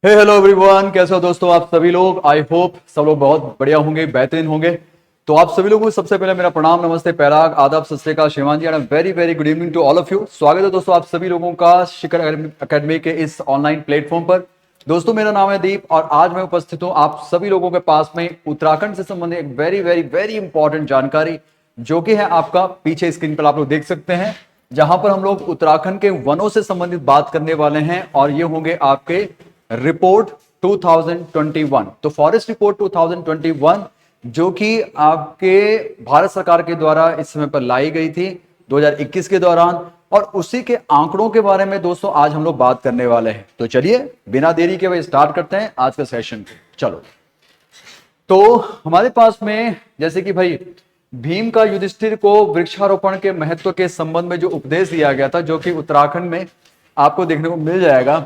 Hello everyone, कैसे हो दोस्तों आप सभी लोग। आई होप सब लोग बहुत बढ़िया होंगे, बेहतरीन होंगे। तो आप सभी लोगों को सबसे पहले मेरा प्रणाम, नमस्ते, पैराग, आदाब, सत श्री अकाल, श्रीमान जी and very very good evening to all of you. स्वागत है दोस्तों आप सभी लोगों का शिखर एकेडमी के इस ऑनलाइन प्लेटफॉर्म पर। दोस्तों मेरा नाम है दीप और आज मैं उपस्थित हूँ आप सभी लोगों के पास में उत्तराखंड से संबंधित एक वेरी वेरी वेरी इंपॉर्टेंट जानकारी, जो कि है आपका पीछे स्क्रीन पर आप लोग देख सकते हैं, जहां पर हम लोग उत्तराखंड के वनों से संबंधित बात करने वाले हैं। और ये होंगे आपके रिपोर्ट 2021। तो फॉरेस्ट रिपोर्ट 2021 जो कि आपके भारत सरकार के द्वारा इस समय पर लाई गई थी 2021 के दौरान, और उसी के आंकड़ों के बारे में दोस्तों आज हम लोग बात करने वाले हैं। तो चलिए बिना देरी के वही स्टार्ट करते हैं आज का सेशन। चलो, तो हमारे पास में जैसे कि भाई भीम का युधिष्ठिर को वृक्षारोपण के महत्व के संबंध में जो उपदेश दिया गया था, जो कि उत्तराखंड में आपको देखने को मिल जाएगा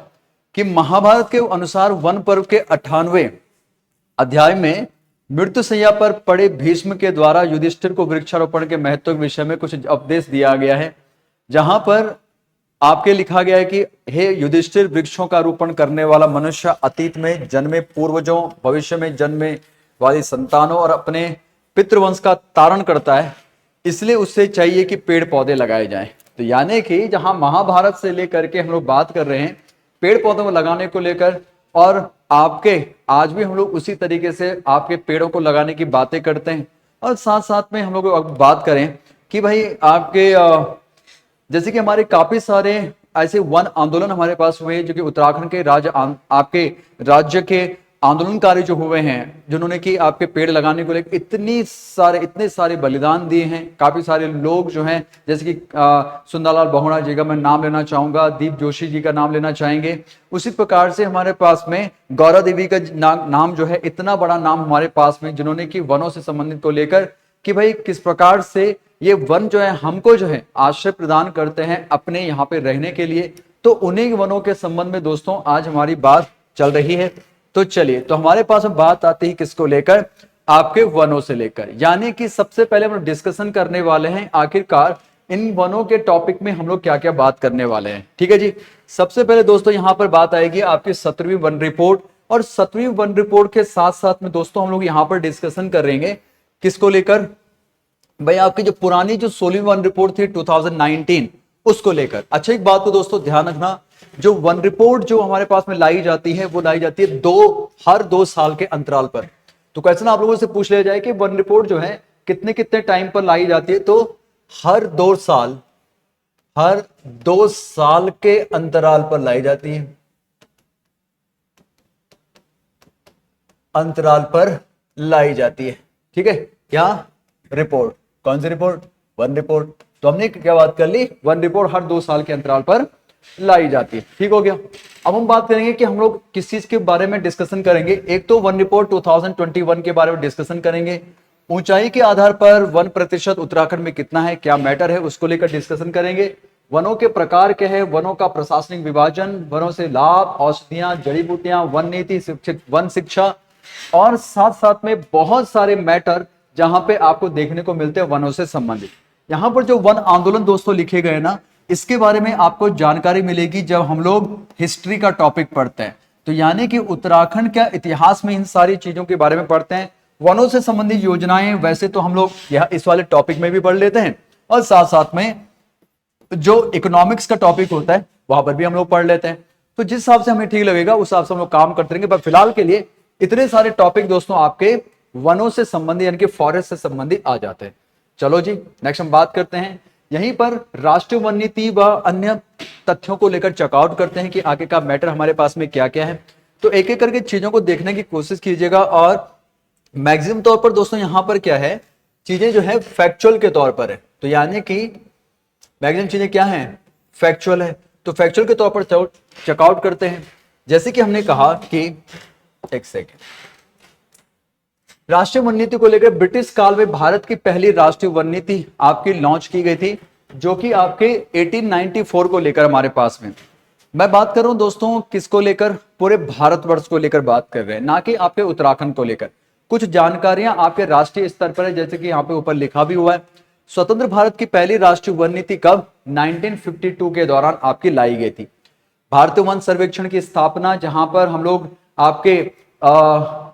कि महाभारत के अनुसार वन पर्व के 98वें अध्याय में मृत्युशैया पर पड़े भीष्म के द्वारा युधिष्ठिर को वृक्षारोपण के महत्व के विषय में कुछ उपदेश दिया गया है, जहां पर आपके लिखा गया है कि हे युधिष्ठिर, वृक्षों का रोपण करने वाला मनुष्य अतीत में जन्मे पूर्वजों, भविष्य में जन्मे वाली संतानों और अपने पितृवंश का तारण करता है, इसलिए उससे चाहिए कि पेड़ पौधे लगाए जाएं। तो यानी कि जहां महाभारत से लेकर के हम लोग बात कर रहे हैं पेड़ पौधों को लगाने को लेकर, और आपके आज भी हम लोग उसी तरीके से आपके पेड़ों को लगाने की बातें करते हैं। और साथ साथ में हम लोग बात करें कि भाई आपके जैसे कि हमारे काफी सारे ऐसे वन आंदोलन हमारे पास हुए जो कि उत्तराखंड के आपके राज्य के आंदोलनकारी जो हुए हैं, जिन्होंने कि आपके पेड़ लगाने को लेकर इतने सारे बलिदान दिए हैं। काफी सारे लोग जो हैं, जैसे कि सुंदरलाल बहुगुणा जी का मैं नाम लेना चाहूंगा, दीप जोशी जी का नाम लेना चाहेंगे। उसी प्रकार से हमारे पास में गौरा देवी का नाम जो है, इतना बड़ा नाम हमारे पास में, जिन्होंने कि वनों से संबंधित को लेकर कि भाई किस प्रकार से ये वन जो है हमको जो है आश्रय प्रदान करते हैं अपने यहाँ पे रहने के लिए। तो उन्हीं वनों के संबंध में दोस्तों आज हमारी बात चल रही है। तो चलिए, तो हमारे पास में बात आती है किसको लेकर, आपके वनों से लेकर। यानी कि सबसे पहले हम डिस्कशन करने वाले हैं आखिरकार इन वनों के टॉपिक में हम लोग क्या क्या बात करने वाले हैं। ठीक है जी। सबसे पहले दोस्तों यहां पर बात आएगी आपकी 17वीं वन रिपोर्ट, और 17वीं वन रिपोर्ट के साथ साथ में दोस्तों हम लोग यहां पर डिस्कशन करेंगे किसको लेकर, भाई आपकी जो पुरानी जो 16वीं वन रिपोर्ट थी 2019 उसको लेकर। अच्छा, एक बात को दोस्तों ध्यान रखना, जो वन रिपोर्ट जो हमारे पास में लाई जाती है वो लाई जाती है हर 2 साल के अंतराल पर। तो क्वेश्चन आप लोगों से पूछ लिया जाए कि वन रिपोर्ट जो है कितने कितने टाइम पर लाई जाती है, तो हर 2 साल के अंतराल पर लाई जाती है, अंतराल पर लाई जाती है। ठीक है, क्या रिपोर्ट, कौन सी रिपोर्ट, वन रिपोर्ट। तो हमने क्या बात कर ली, वन रिपोर्ट हर 2 साल के अंतराल पर लाई जाती है। ठीक हो गया। अब हम बात करेंगे कि हम लोग किस चीज के बारे में डिस्कशन करेंगे। एक तो वन रिपोर्ट 2021 के बारे में डिस्कशन करेंगे, ऊंचाई के आधार पर वन प्रतिशत उत्तराखंड में कितना है, क्या मैटर है, उसको लेकर डिस्कशन करेंगे। वनों के प्रकार क्या है, वनों का प्रशासनिक विभाजन, वनों से लाभ, औषधियां, जड़ी बूटियां, वन नीति, वन शिक्षा, और साथ साथ में बहुत सारे मैटर जहां पे आपको देखने को मिलते हैं वनों से संबंधित। यहां पर जो वन आंदोलन दोस्तों लिखे गए ना, इसके बारे में आपको जानकारी मिलेगी जब हम लोग हिस्ट्री का टॉपिक पढ़ते हैं। तो यानी कि उत्तराखंड का इतिहास में इन सारी चीजों के बारे में पढ़ते हैं। वनों से संबंधित योजनाएं वैसे तो हम लोग यह इस वाले टॉपिक में भी पढ़ लेते हैं, और साथ साथ में जो इकोनॉमिक्स का टॉपिक होता है वहां पर भी हम लोग पढ़ लेते हैं। तो जिस हिसाब से हमें ठीक लगेगा उस हिसाब से हम लोग काम करते रहेंगे। पर फिलहाल के लिए इतने सारे टॉपिक दोस्तों आपके वनों से संबंधित यानी कि फॉरेस्ट से संबंधित आ जाते हैं। चलो जी, नेक्स्ट हम बात करते हैं यहीं पर राष्ट्रीय वन नीति व अन्य तथ्यों को लेकर चेकआउट करते हैं कि आगे का मैटर हमारे पास में क्या क्या है। तो एक एक करके चीजों को देखने की कोशिश कीजिएगा, और मैक्सिमम तौर पर दोस्तों यहां पर क्या है, चीजें जो है फैक्चुअल के तौर पर है। तो यानी कि मैक्सिमम चीजें क्या है, फैक्चुअल है। तो फैक्चुअल के तौर पर चेकआउट करते हैं। जैसे कि हमने कहा कि एक सेकेंड, राष्ट्रीय वन नीति को लेकर ब्रिटिश काल में भारत की पहली राष्ट्रीय वन नीति आपकी लॉन्च की गई थी, जो कि आपके 1894 को लेकर हमारे पास में। मैं बात कर रहा हूं दोस्तों किसको लेकर, पूरे भारतवर्ष को लेकर बात कर रहे हैं, ना कि आपके उत्तराखंड को लेकर। कुछ जानकारियां आपके राष्ट्रीय स्तर पर है, जैसे कि यहाँ पे ऊपर लिखा भी हुआ है। स्वतंत्र भारत की पहली राष्ट्रीय वन नीति कब, 1952 के दौरान आपकी लाई गई थी। भारतीय वन सर्वेक्षण की स्थापना, जहां पर हम लोग आपके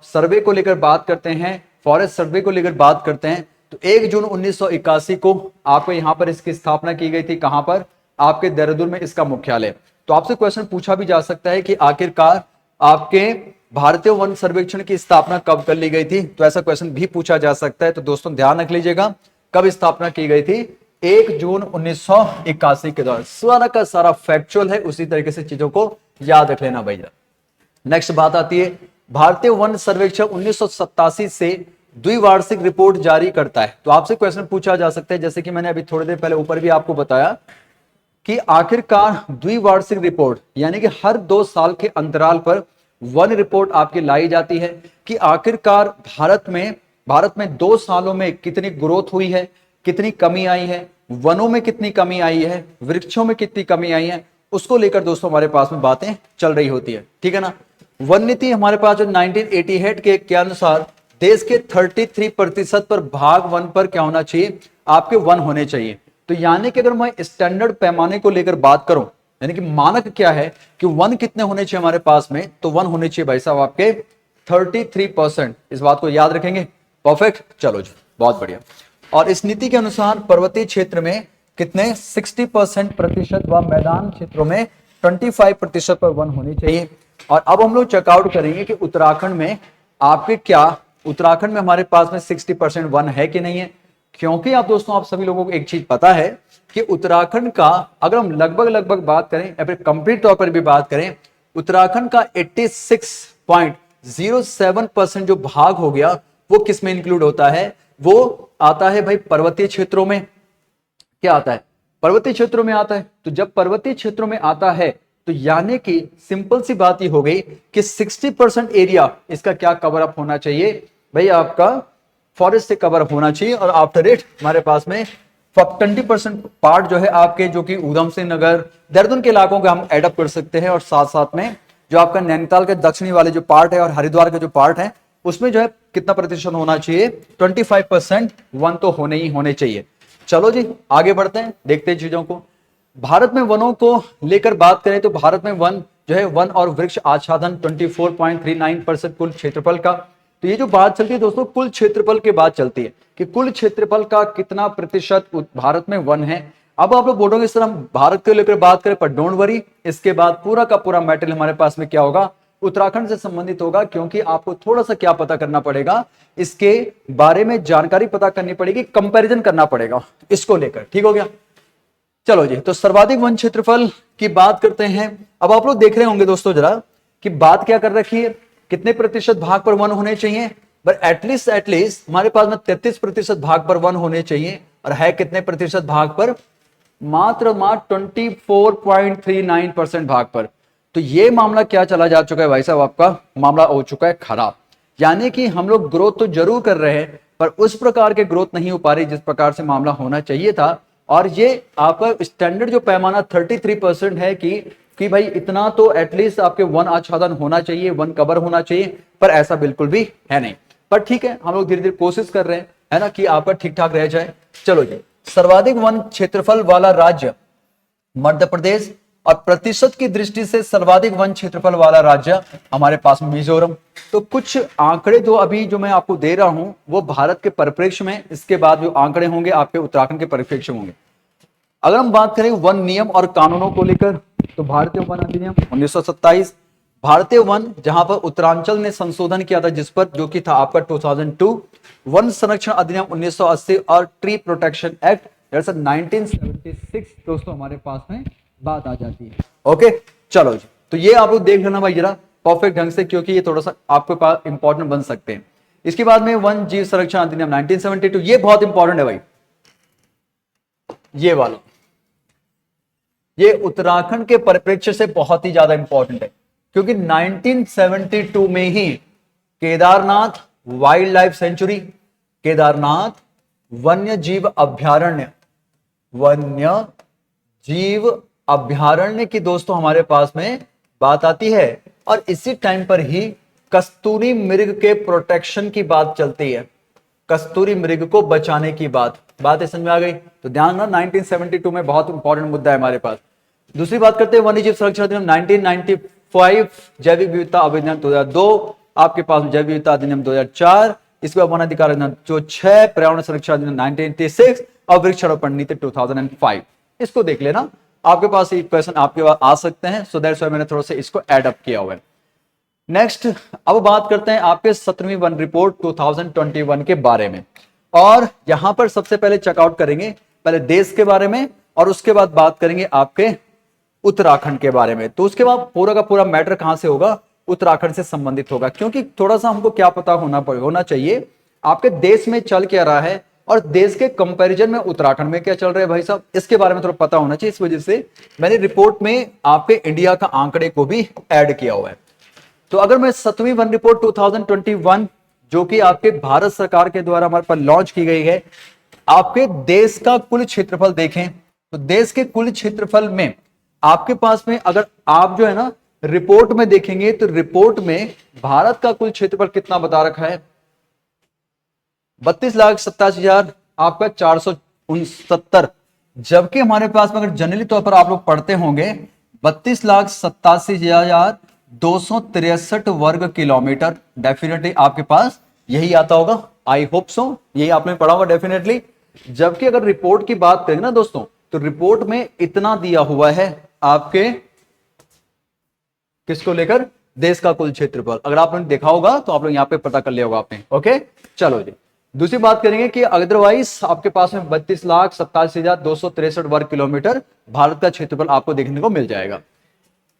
सर्वे को लेकर बात करते हैं, फॉरेस्ट सर्वे को लेकर बात करते हैं, तो 1 जून 1981 को आपको यहां पर इसकी स्थापना की गई थी। कहां पर? आपके देहरादून में इसका मुख्यालय। तो आपसे क्वेश्चन पूछा भी जा सकता है कि आखिरकार आपके भारतीय वन सर्वेक्षण की स्थापना कब कर ली गई थी, तो ऐसा क्वेश्चन भी पूछा जा सकता है। तो दोस्तों ध्यान रख लीजिएगा, कब स्थापना की गई थी? 1 जून 1981 के दौरान। सारा का सारा फैक्चुअल है, उसी तरीके से चीजों को याद रख लेना भैया। नेक्स्ट बात आती है, भारतीय वन सर्वेक्षण 1987 से द्विवार्षिक रिपोर्ट जारी करता है। तो आपसे क्वेश्चन पूछा जा सकता है, जैसे कि मैंने अभी थोड़ी देर पहले ऊपर भी आपको बताया कि आखिरकार द्विवार्षिक रिपोर्ट यानी कि हर 2 साल के अंतराल पर वन रिपोर्ट आपकी लाई जाती है कि आखिरकार भारत में 2 सालों में कितनी ग्रोथ हुई है, कितनी कमी आई है, वनों में कितनी कमी आई है, वृक्षों में कितनी कमी आई है, उसको लेकर दोस्तों हमारे पास में बातें चल रही होती है। ठीक है ना। वन नीति हमारे पास जो 1988 के अनुसार देश के 33% पर भाग वन पर क्या होना चाहिए? आपके वन होने चाहिए। तो यानी कि अगर मैं स्टैंडर्ड पैमाने को लेकर बात करूं, यानी कि मानक क्या है कि वन कितने होने चाहिए हमारे पास में, तो वन होने चाहिए भाई साहब आपके 33%। इस बात को याद रखेंगे। परफेक्ट, चलो जी, बहुत बढ़िया। और इस नीति के अनुसार पर्वतीय क्षेत्र में कितने 60% व मैदान क्षेत्रों में 25% पर वन होने चाहिए। और अब हम लोग चेकआउट करेंगे कि उत्तराखंड में आपके क्या, उत्तराखंड में हमारे पास में 60% वन है कि नहीं है। क्योंकि आप दोस्तों आप सभी लोगों को एक चीज पता है कि उत्तराखंड का अगर हम लगभग बात करें या फिर कंप्लीट तौर पर भी बात करें, उत्तराखंड का 86.07% जो भाग हो गया वो किस में इंक्लूड होता है? वो आता है भाई पर्वतीय क्षेत्रों में। क्या आता है? पर्वतीय क्षेत्रों में आता है। तो जब पर्वतीय क्षेत्रों में आता है तो यानी कि सिंपल सी बात ही हो गई कि 60% एरिया इसका क्या कवर अप होना चाहिए भाई, आपका फॉरेस्ट से कवर होना चाहिए। और आफ्टर इट हमारे पास में 20% पार्ट जो है आपके, जो कि ऊधम सिंह नगर, देहरादून के इलाकों का हम एडअप कर सकते हैं। और साथ साथ में जो आपका नैनीताल के दक्षिणी वाले जो पार्ट है और हरिद्वार के जो पार्ट है, उसमें जो है कितना प्रतिशत होना चाहिए? 25% वन तो होने ही होने चाहिए। चलो जी आगे बढ़ते हैं, देखते हैं चीजों को। भारत में वनों को लेकर बात करें तो भारत में वन जो है, वन और वृक्ष आच्छादन 24.39% कुल क्षेत्रफल का। तो ये जो बात चलती है दोस्तों कुल क्षेत्रफल की बात चलती है कि कुल क्षेत्रफल का कितना प्रतिशत भारत में वन है। अब आप लोग बोलोगे सर हम भारत को लेकर बात करें, पर डोंट वरी, इसके बाद पूरा का पूरा मैटेरियल हमारे पास में क्या होगा? उत्तराखंड से संबंधित होगा। क्योंकि आपको थोड़ा सा क्या पता करना पड़ेगा, इसके बारे में जानकारी पता करनी पड़ेगी, कंपैरिजन करना पड़ेगा इसको लेकर। ठीक हो गया। चलो जी, तो सर्वाधिक वन क्षेत्रफल की बात करते हैं। अब आप लोग देख रहे होंगे दोस्तों जरा कि बात क्या कर रखी है, कितने प्रतिशत भाग पर वन होने चाहिए? बट एटलीस्ट हमारे पास में 33% भाग पर वन होने चाहिए। और है कितने प्रतिशत भाग पर? मात्र 24.39% भाग पर। तो ये मामला क्या चला जा चुका है भाई साहब, आपका मामला हो चुका है खराब। यानी कि हम लोग ग्रोथ तो जरूर कर रहे हैं, पर उस प्रकार के ग्रोथ नहीं हो पा रही जिस प्रकार से मामला होना चाहिए था। और ये आपका स्टैंडर्ड जो पैमाना 33% है कि भाई इतना तो एटलीस्ट आपके वन आच्छादन होना चाहिए, वन कवर होना चाहिए, पर ऐसा बिल्कुल भी है नहीं। पर ठीक है, हम लोग धीरे धीरे कोशिश कर रहे हैं, है ना, कि आपका ठीक ठाक रह जाए। चलो जी, सर्वाधिक वन क्षेत्रफल वाला राज्य मध्य प्रदेश, और प्रतिशत की दृष्टि से सर्वाधिक वन क्षेत्रफल वाला राज्य हमारे पास मिजोरम। तो कुछ आंकड़े जो अभी जो मैं आपको दे रहा हूं वो भारत के परिप्रेक्ष्य में, इसके बाद जो आंकड़े होंगे आपके उत्तराखंड के परिप्रेक्ष्य में होंगे। अगर हम बात करें वन नियम और कानूनों को लेकर, तो भारतीय वन अधिनियम 1927, भारतीय वन जहां पर उत्तरांचल ने संशोधन किया था जिस पर, जो कि था आपका 2002, वन संरक्षण अधिनियम 1980 और ट्री प्रोटेक्शन एक्ट 1976 दोस्तों हमारे पास में बात आ जाती है। ओके चलो जी, तो ये आप लोग देख लेना भाई जरा परफेक्ट ढंग से, क्योंकि ये थोड़ा सा आपके पास इंपॉर्टेंट बन सकते हैं। इसके बाद में वन जीव संरक्षण अधिनियम 1972, ये बहुत इंपॉर्टेंट है भाई, ये वाला, ये उत्तराखंड के परिप्रेक्ष्य से बहुत ही ज्यादा इंपॉर्टेंट है। क्योंकि 1972 में ही Kedarnath wildlife sanctuary, Kedarnath वन्य जीव अभ्यारण्य, वन्य जीव अभ्यारण्य की दोस्तों हमारे पास में बात आती है। और इसी टाइम पर ही कस्तूरी मृग के प्रोटेक्शन की बात चलती है, कस्तूरी मृग को बचाने की बात समझ में आ गई। तो ध्यान ना, 1972 में बहुत इंपॉर्टेंट मुद्दा है हमारे पास। दूसरी बात करते हैं वन्य जीव संरक्षण अधिनियम 1995, जैविक विविधता अधिनियम 2002, आपके पास जैव विविधता अधिनियम 2004, इसके बाद वन अधिकार अधिनियम जो 6, पर्यावरण संरक्षण अधिनियम 1986 और वृक्षारोपण नीति 2005। इसको देख लेना, आपके पास ये क्वेश्चन आपके पास आ सकते हैं, सो दैट्स व्हाई मैंने थोड़ा सा इसको एड अप किया हुआ है। नेक्स्ट अब बात करते हैं आपके 17वीं वन रिपोर्ट 2021 के बारे में, और यहां पर सबसे पहले चेकआउट करेंगे पहले देश के बारे में और उसके बाद बात करेंगे आपके उत्तराखंड के बारे में। तो उसके बाद पूरा का पूरा मैटर कहां से होगा, उत्तराखंड से संबंधित होगा, क्योंकि थोड़ा सा हमको क्या पता होना चाहिए आपके देश में चल क्या रहा है और देश के कंपैरिजन में उत्तराखंड में क्या चल रहा है भाई साहब, इसके बारे में थोड़ा पता होना चाहिए। इस वजह से मैंने रिपोर्ट में आपके इंडिया का आंकड़े को भी ऐड किया हुआ है। तो अगर मैं 7वीं वन रिपोर्ट 2021 जो कि आपके भारत सरकार के द्वारा हमारे पास लॉन्च की गई है, आपके देश का कुल क्षेत्रफल देखें तो देश के कुल क्षेत्रफल में आपके पास में अगर आप जो है ना रिपोर्ट में देखेंगे तो रिपोर्ट में भारत का कुल क्षेत्रफल कितना बता रखा है, 32,87,000 आपका 469, जबकि हमारे पास में अगर जनरली तौर पर आप लोग पढ़ते होंगे 32,87,263 वर्ग किलोमीटर, डेफिनेटली आपके पास यही आता होगा, आई होप सो यही आपने पढ़ा होगा डेफिनेटली। जबकि अगर रिपोर्ट की बात करें ना दोस्तों, तो रिपोर्ट में इतना दिया हुआ है आपके किसको लेकर, देश का कुल क्षेत्रफल। अगर आपने देखा होगा तो आप लोग यहां पे पता कर लिया होगा आपने। ओके चलो जी, दूसरी बात करेंगे कि अदरवाइज आपके पास में 32,87,263 वर्ग किलोमीटर भारत का क्षेत्रफल आपको देखने को मिल जाएगा।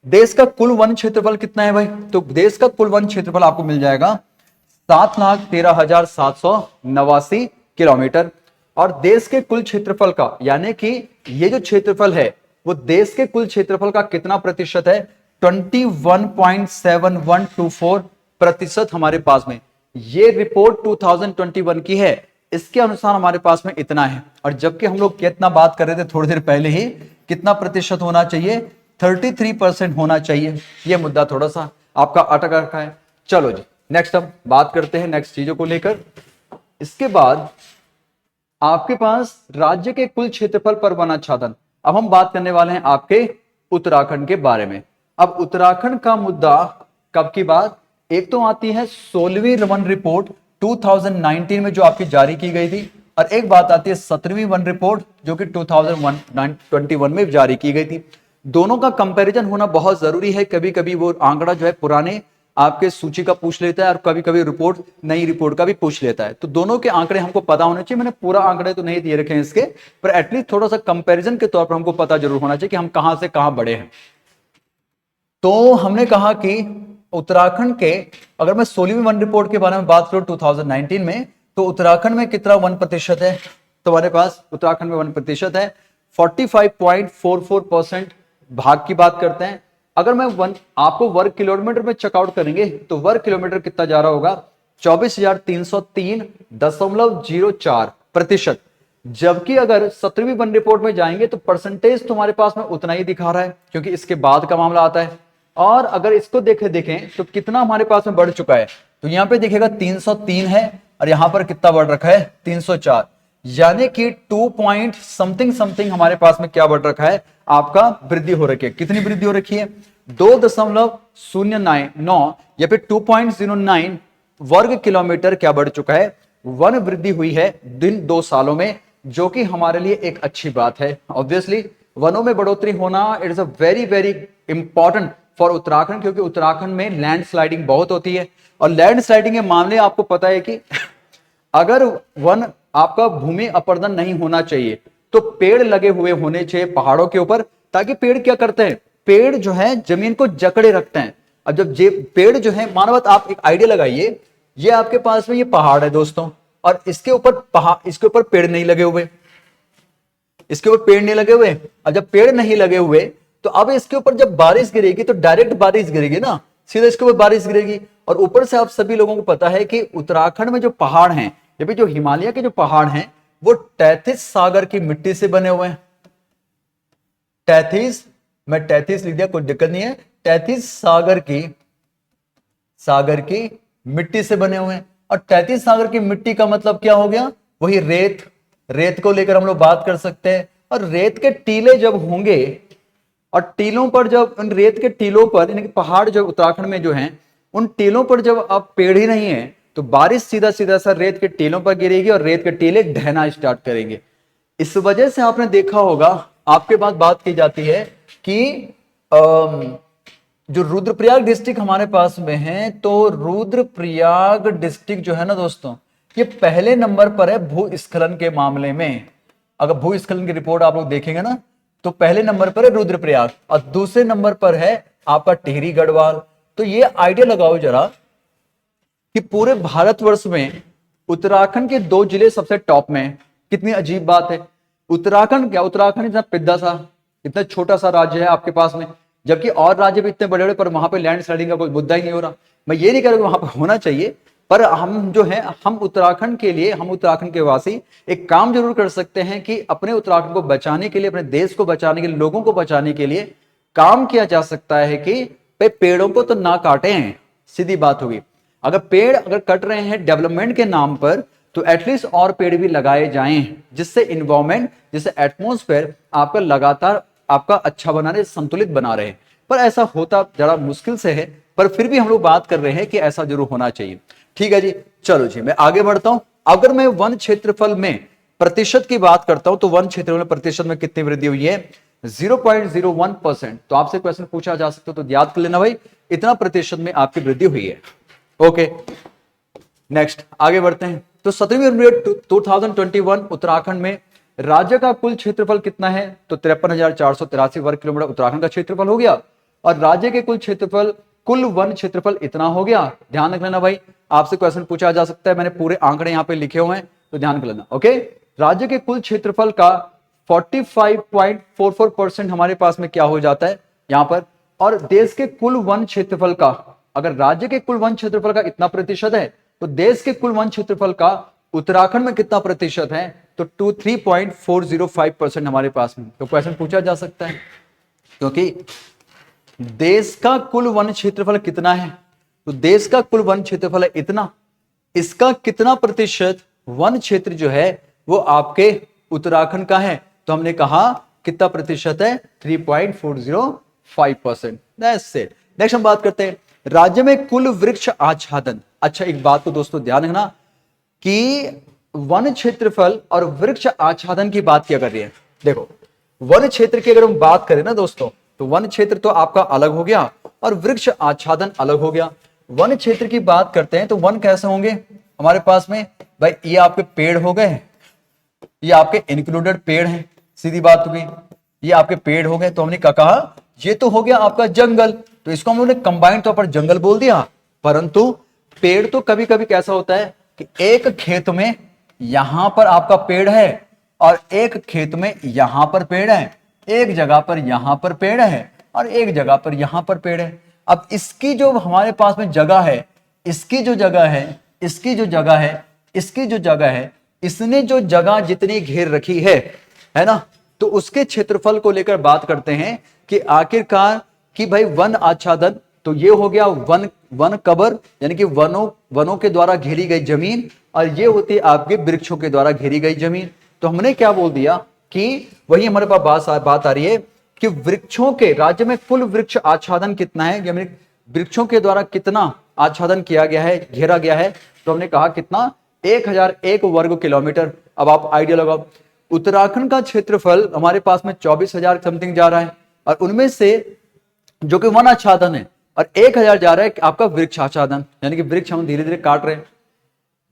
देश का कुल वन क्षेत्रफल कितना है भाई, तो देश का कुल वन क्षेत्रफल आपको मिल जाएगा 7,13,789 किलोमीटर। और देश के कुल क्षेत्रफल का यानी कि ये जो क्षेत्रफल है वो देश के कुल क्षेत्रफल का कितना प्रतिशत है, 21.7124% हमारे पास में ये रिपोर्ट 2021 की है, इसके अनुसार हमारे पास में इतना है। और जबकि हम लोग कितना बात कर रहे थे थोड़ी देर पहले ही, कितना प्रतिशत होना चाहिए, 33% होना चाहिए। यह मुद्दा थोड़ा सा आपका अटक रखा है। चलो जी नेक्स्ट हम बात करते हैं नेक्स्ट चीजों को लेकर। इसके बाद आपके पास राज्य के कुल क्षेत्रफल पर वन आच्छादन, अब हम बात करने वाले हैं आपके उत्तराखंड के बारे में। अब उत्तराखंड का मुद्दा कब की बात, एक तो आती है 16वीं वन रिपोर्ट 2019 में जो आपकी जारी की गई थी, और एक बात आती है 17वीं वन रिपोर्ट जो कि 2021 में जारी की गई थी। दोनों का कंपैरिजन होना बहुत जरूरी है। कभी कभी वो आंकड़ा जो है पुराने आपके सूची का पूछ लेता है और कभी कभी रिपोर्ट नई रिपोर्ट का भी पूछ लेता है, तो दोनों के आंकड़े हमको पता होने चाहिए। मैंने पूरा आंकड़े तो नहीं दिए रखे हैं इसके, पर एटलीस्ट थोड़ा सा कंपैरिजन के तौर पर हमको पता जरूर होना चाहिए कि हम कहां से कहां बढ़े हैं। तो हमने कहा कि उत्तराखंड के, अगर मैं 16वीं वन रिपोर्ट के बारे में बात करूं 2019 में, तो उत्तराखंड में कितना 1% है, तो हमारे पास उत्तराखंड में 1% है, 45.44% भाग की बात करते हैं। अगर मैं आपको वर्ग किलोमीटर में चेकआउट करेंगे तो वर्ग किलोमीटर कितना जा रहा होगा, 24,303.04%। जबकि अगर 17वीं वन रिपोर्ट में जाएंगे तो परसेंटेज तो हमारे पास में उतना ही दिखा रहा है, क्योंकि इसके बाद का मामला आता है। और अगर इसको देखें तो कितना हमारे पास में बढ़ चुका है, तो यहां पे दिखेगा 303 है और यहां पर कितना बढ़ रखा है 304, यानी कि 2 पॉइंट समथिंग हमारे पास में क्या बढ़ रखा है, आपका वृद्धि हो रखी है। कितनी वृद्धि हो रखी है, 2.09 या फिर 2.09 वर्ग किलोमीटर क्या बढ़ चुका है, वन वृद्धि हुई है दिन 2 सालों में, जो कि हमारे लिए एक अच्छी बात है। ऑब्वियसली वनों में बढ़ोतरी होना it is a very very important for Uttarakhand, क्योंकि उत्तराखंड में लैंडस्लाइडिंग बहुत होती है। और लैंडस्लाइडिंग के मामले आपको पता है कि अगर वन आपका भूमि अपरदन नहीं होना चाहिए तो पेड़ लगे हुए होने चाहिए पहाड़ों के ऊपर, ताकि पेड़ क्या करते हैं, पेड़ जो है जमीन को जकड़े रखते हैं। अब जब पेड़ जो है, मानवत आप एक आइडिया लगाइए, ये आपके पास में ये पहाड़ है दोस्तों, और इसके ऊपर पेड़ नहीं लगे हुए, इसके ऊपर पेड़ नहीं लगे हुए। और जब पेड़ नहीं लगे हुए तो अब इसके ऊपर जब बारिश गिरेगी तो डायरेक्ट बारिश गिरेगी ना, सीधे इसके ऊपर बारिश गिरेगी। और ऊपर से आप सभी लोगों को पता है कि उत्तराखंड में जो पहाड़ हैं, ये भी जो हिमालय के जो पहाड़ हैं, वो तैतीस सागर की मिट्टी से बने हुए हैं। 33, मैं 33 लिख दिया, कोई दिक्कत नहीं है, 33 सागर की मिट्टी से बने हुए हैं। और 33 सागर की मिट्टी का मतलब क्या हो गया, वही रेत को लेकर हम लोग बात कर सकते हैं। और रेत के टीले जब होंगे और टीलों पर जब उन रेत के टीलों पर यानी कि पहाड़ जो उत्तराखंड में जो हैं उन टीलों पर जब अब पेड़ ही नहीं है तो बारिश सीधा सीधा सा रेत के टीलों पर गिरेगी और रेत के टीले ढहना स्टार्ट करेंगे। इस वजह से आपने देखा होगा, आपके पास बात की जाती है कि जो रुद्रप्रयाग डिस्ट्रिक्ट हमारे पास में है, तो रुद्रप्रयाग डिस्ट्रिक्ट जो है ना दोस्तों, ये पहले नंबर पर है भूस्खलन के मामले में। अगर भूस्खलन की रिपोर्ट आप लोग देखेंगे ना तो पहले नंबर पर है रुद्रप्रयाग और दूसरे नंबर पर है आपका टिहरी गढ़वाल। तो ये आइडिया लगाओ जरा कि पूरे भारतवर्ष में उत्तराखंड के 2 जिले सबसे टॉप में। कितनी अजीब बात है। उत्तराखंड क्या, उत्तराखंड इतना पिद्दा सा, इतना छोटा सा राज्य है आपके पास में, जबकि और राज्य भी इतने बड़े बड़े, पर वहां पे लैंड स्लाइडिंग का कोई मुद्दा ही नहीं हो रहा। मैं ये नहीं कह रहा कि वहां पर होना चाहिए, पर हम जो है हम उत्तराखंड के लिए, हम उत्तराखंड के वासी एक काम जरूर कर सकते हैं कि अपने उत्तराखंड को बचाने के लिए, अपने देश को बचाने के लिए, लोगों को बचाने के लिए काम किया जा सकता है कि पेड़ों को तो ना काटें। सीधी बात होगी। अगर पेड़ अगर कट रहे हैं डेवलपमेंट के नाम पर तो एटलीस्ट और पेड़ भी लगाए जाएं, जिससे इन्वायरमेंट, जिससे एटमॉस्फेयर आपका लगातार आपका अच्छा बना रहे, संतुलित बना रहे। पर ऐसा होता जरा मुश्किल से है, पर फिर भी हम लोग बात कर रहे हैं कि ऐसा जरूर होना चाहिए। ठीक है जी, चलो जी मैं आगे बढ़ता हूं। अगर मैं वन क्षेत्रफल में प्रतिशत की बात करता हूं तो वन क्षेत्रफल में प्रतिशत में कितनी वृद्धि हुई है? 0.01%। तो आपसे क्वेश्चन पूछा जा सकता है तो याद कर लेना भाई, इतना प्रतिशत में आपकी वृद्धि हुई है। ओके, नेक्स्ट आगे बढ़ते हैं। तो 7वीं मिनट 2021 उत्तराखंड में राज्य का कुल क्षेत्रफल कितना है? तो 53,483 वर्ग किलोमीटर उत्तराखंड का क्षेत्रफल हो गया और राज्य के कुल क्षेत्रफल, कुल वन क्षेत्रफल इतना हो गया। ध्यान रख लेना भाई, आपसे क्वेश्चन पूछा जा सकता है। मैंने पूरे आंकड़े यहां पे लिखे हुए हैं तो ध्यान रख लेना। ओके, राज्य के कुल क्षेत्रफल का 45.44% हमारे पास में क्या हो जाता है यहां पर, और देश के कुल वन क्षेत्रफल का, अगर राज्य के कुल वन क्षेत्रफल का इतना प्रतिशत है तो देश के कुल वन क्षेत्रफल का उत्तराखंड में कितना प्रतिशत है? तो 23.405% हमारे पास में। तो क्वेश्चन पूछा जा सकता है, क्योंकि देश का कुल वन क्षेत्रफल कितना है, तो देश का कुल वन क्षेत्रफल है इतना, इसका कितना प्रतिशत वन क्षेत्र जो है वो आपके उत्तराखंड का है? तो हमने कहा कितना प्रतिशत है? 3.405%। नेक्स्ट हम बात करते हैं राज्य में कुल वृक्ष आच्छादन। अच्छा, एक बात को दोस्तों ध्यान रखना कि वन क्षेत्रफल और वृक्ष आच्छादन की बात क्या कर रही है। देखो, वन क्षेत्र की अगर हम बात करें ना दोस्तों, तो वन क्षेत्र तो आपका अलग हो गया और वृक्ष आच्छादन अलग हो गया। वन क्षेत्र की बात करते हैं तो वन कैसे होंगे हमारे पास में भाई? ये आपके पेड़ हो गए, ये आपके इंक्लूडेड पेड़ हैं, सीधी बात हो गई, ये आपके पेड़ हो गए। तो हमने क्या कहा, ये तो हो गया आपका जंगल, तो इसको हमने कंबाइंड तौर पर जंगल बोल दिया। परंतु पेड़ तो कभी कभी कैसा होता है कि एक खेत में यहां पर आपका पेड़ है और एक खेत में यहां पर पेड़ है, एक जगह पर यहां पर पेड़ है और एक जगह पर यहां पर पेड़ है। अब इसकी जो हमारे पास में जगह है, इसकी जो जगह है, इसकी जो जगह है, इसकी जो जगह है, इसने जो जगह जितनी घेर रखी है ना, तो उसके क्षेत्रफल को लेकर बात करते हैं कि आखिरकार कि भाई वन आच्छादन, तो ये हो गया वन कवर, यानी कि वनों के द्वारा घेरी गई जमीन, और ये होती है आपके वृक्षों के द्वारा घेरी गई जमीन। तो हमने क्या बोल दिया कि वही हमारे पास बात आ रही है कि वृक्षों के, राज्य में कुल वृक्ष आच्छादन कितना है, यानी वृक्षों के द्वारा कितना आच्छादन किया गया है, घेरा गया है। तो हमने कहा कितना? 1001 वर्ग किलोमीटर। अब आप आइडिया लगाओ, उत्तराखंड का क्षेत्रफल हमारे पास में 24,000 समथिंग जा रहा है, और उनमें से जो कि वन आच्छादन है और 1000 जा रहा है आपका वृक्ष आच्छादन, यानी कि वृक्ष हम धीरे धीरे काट रहे हैं,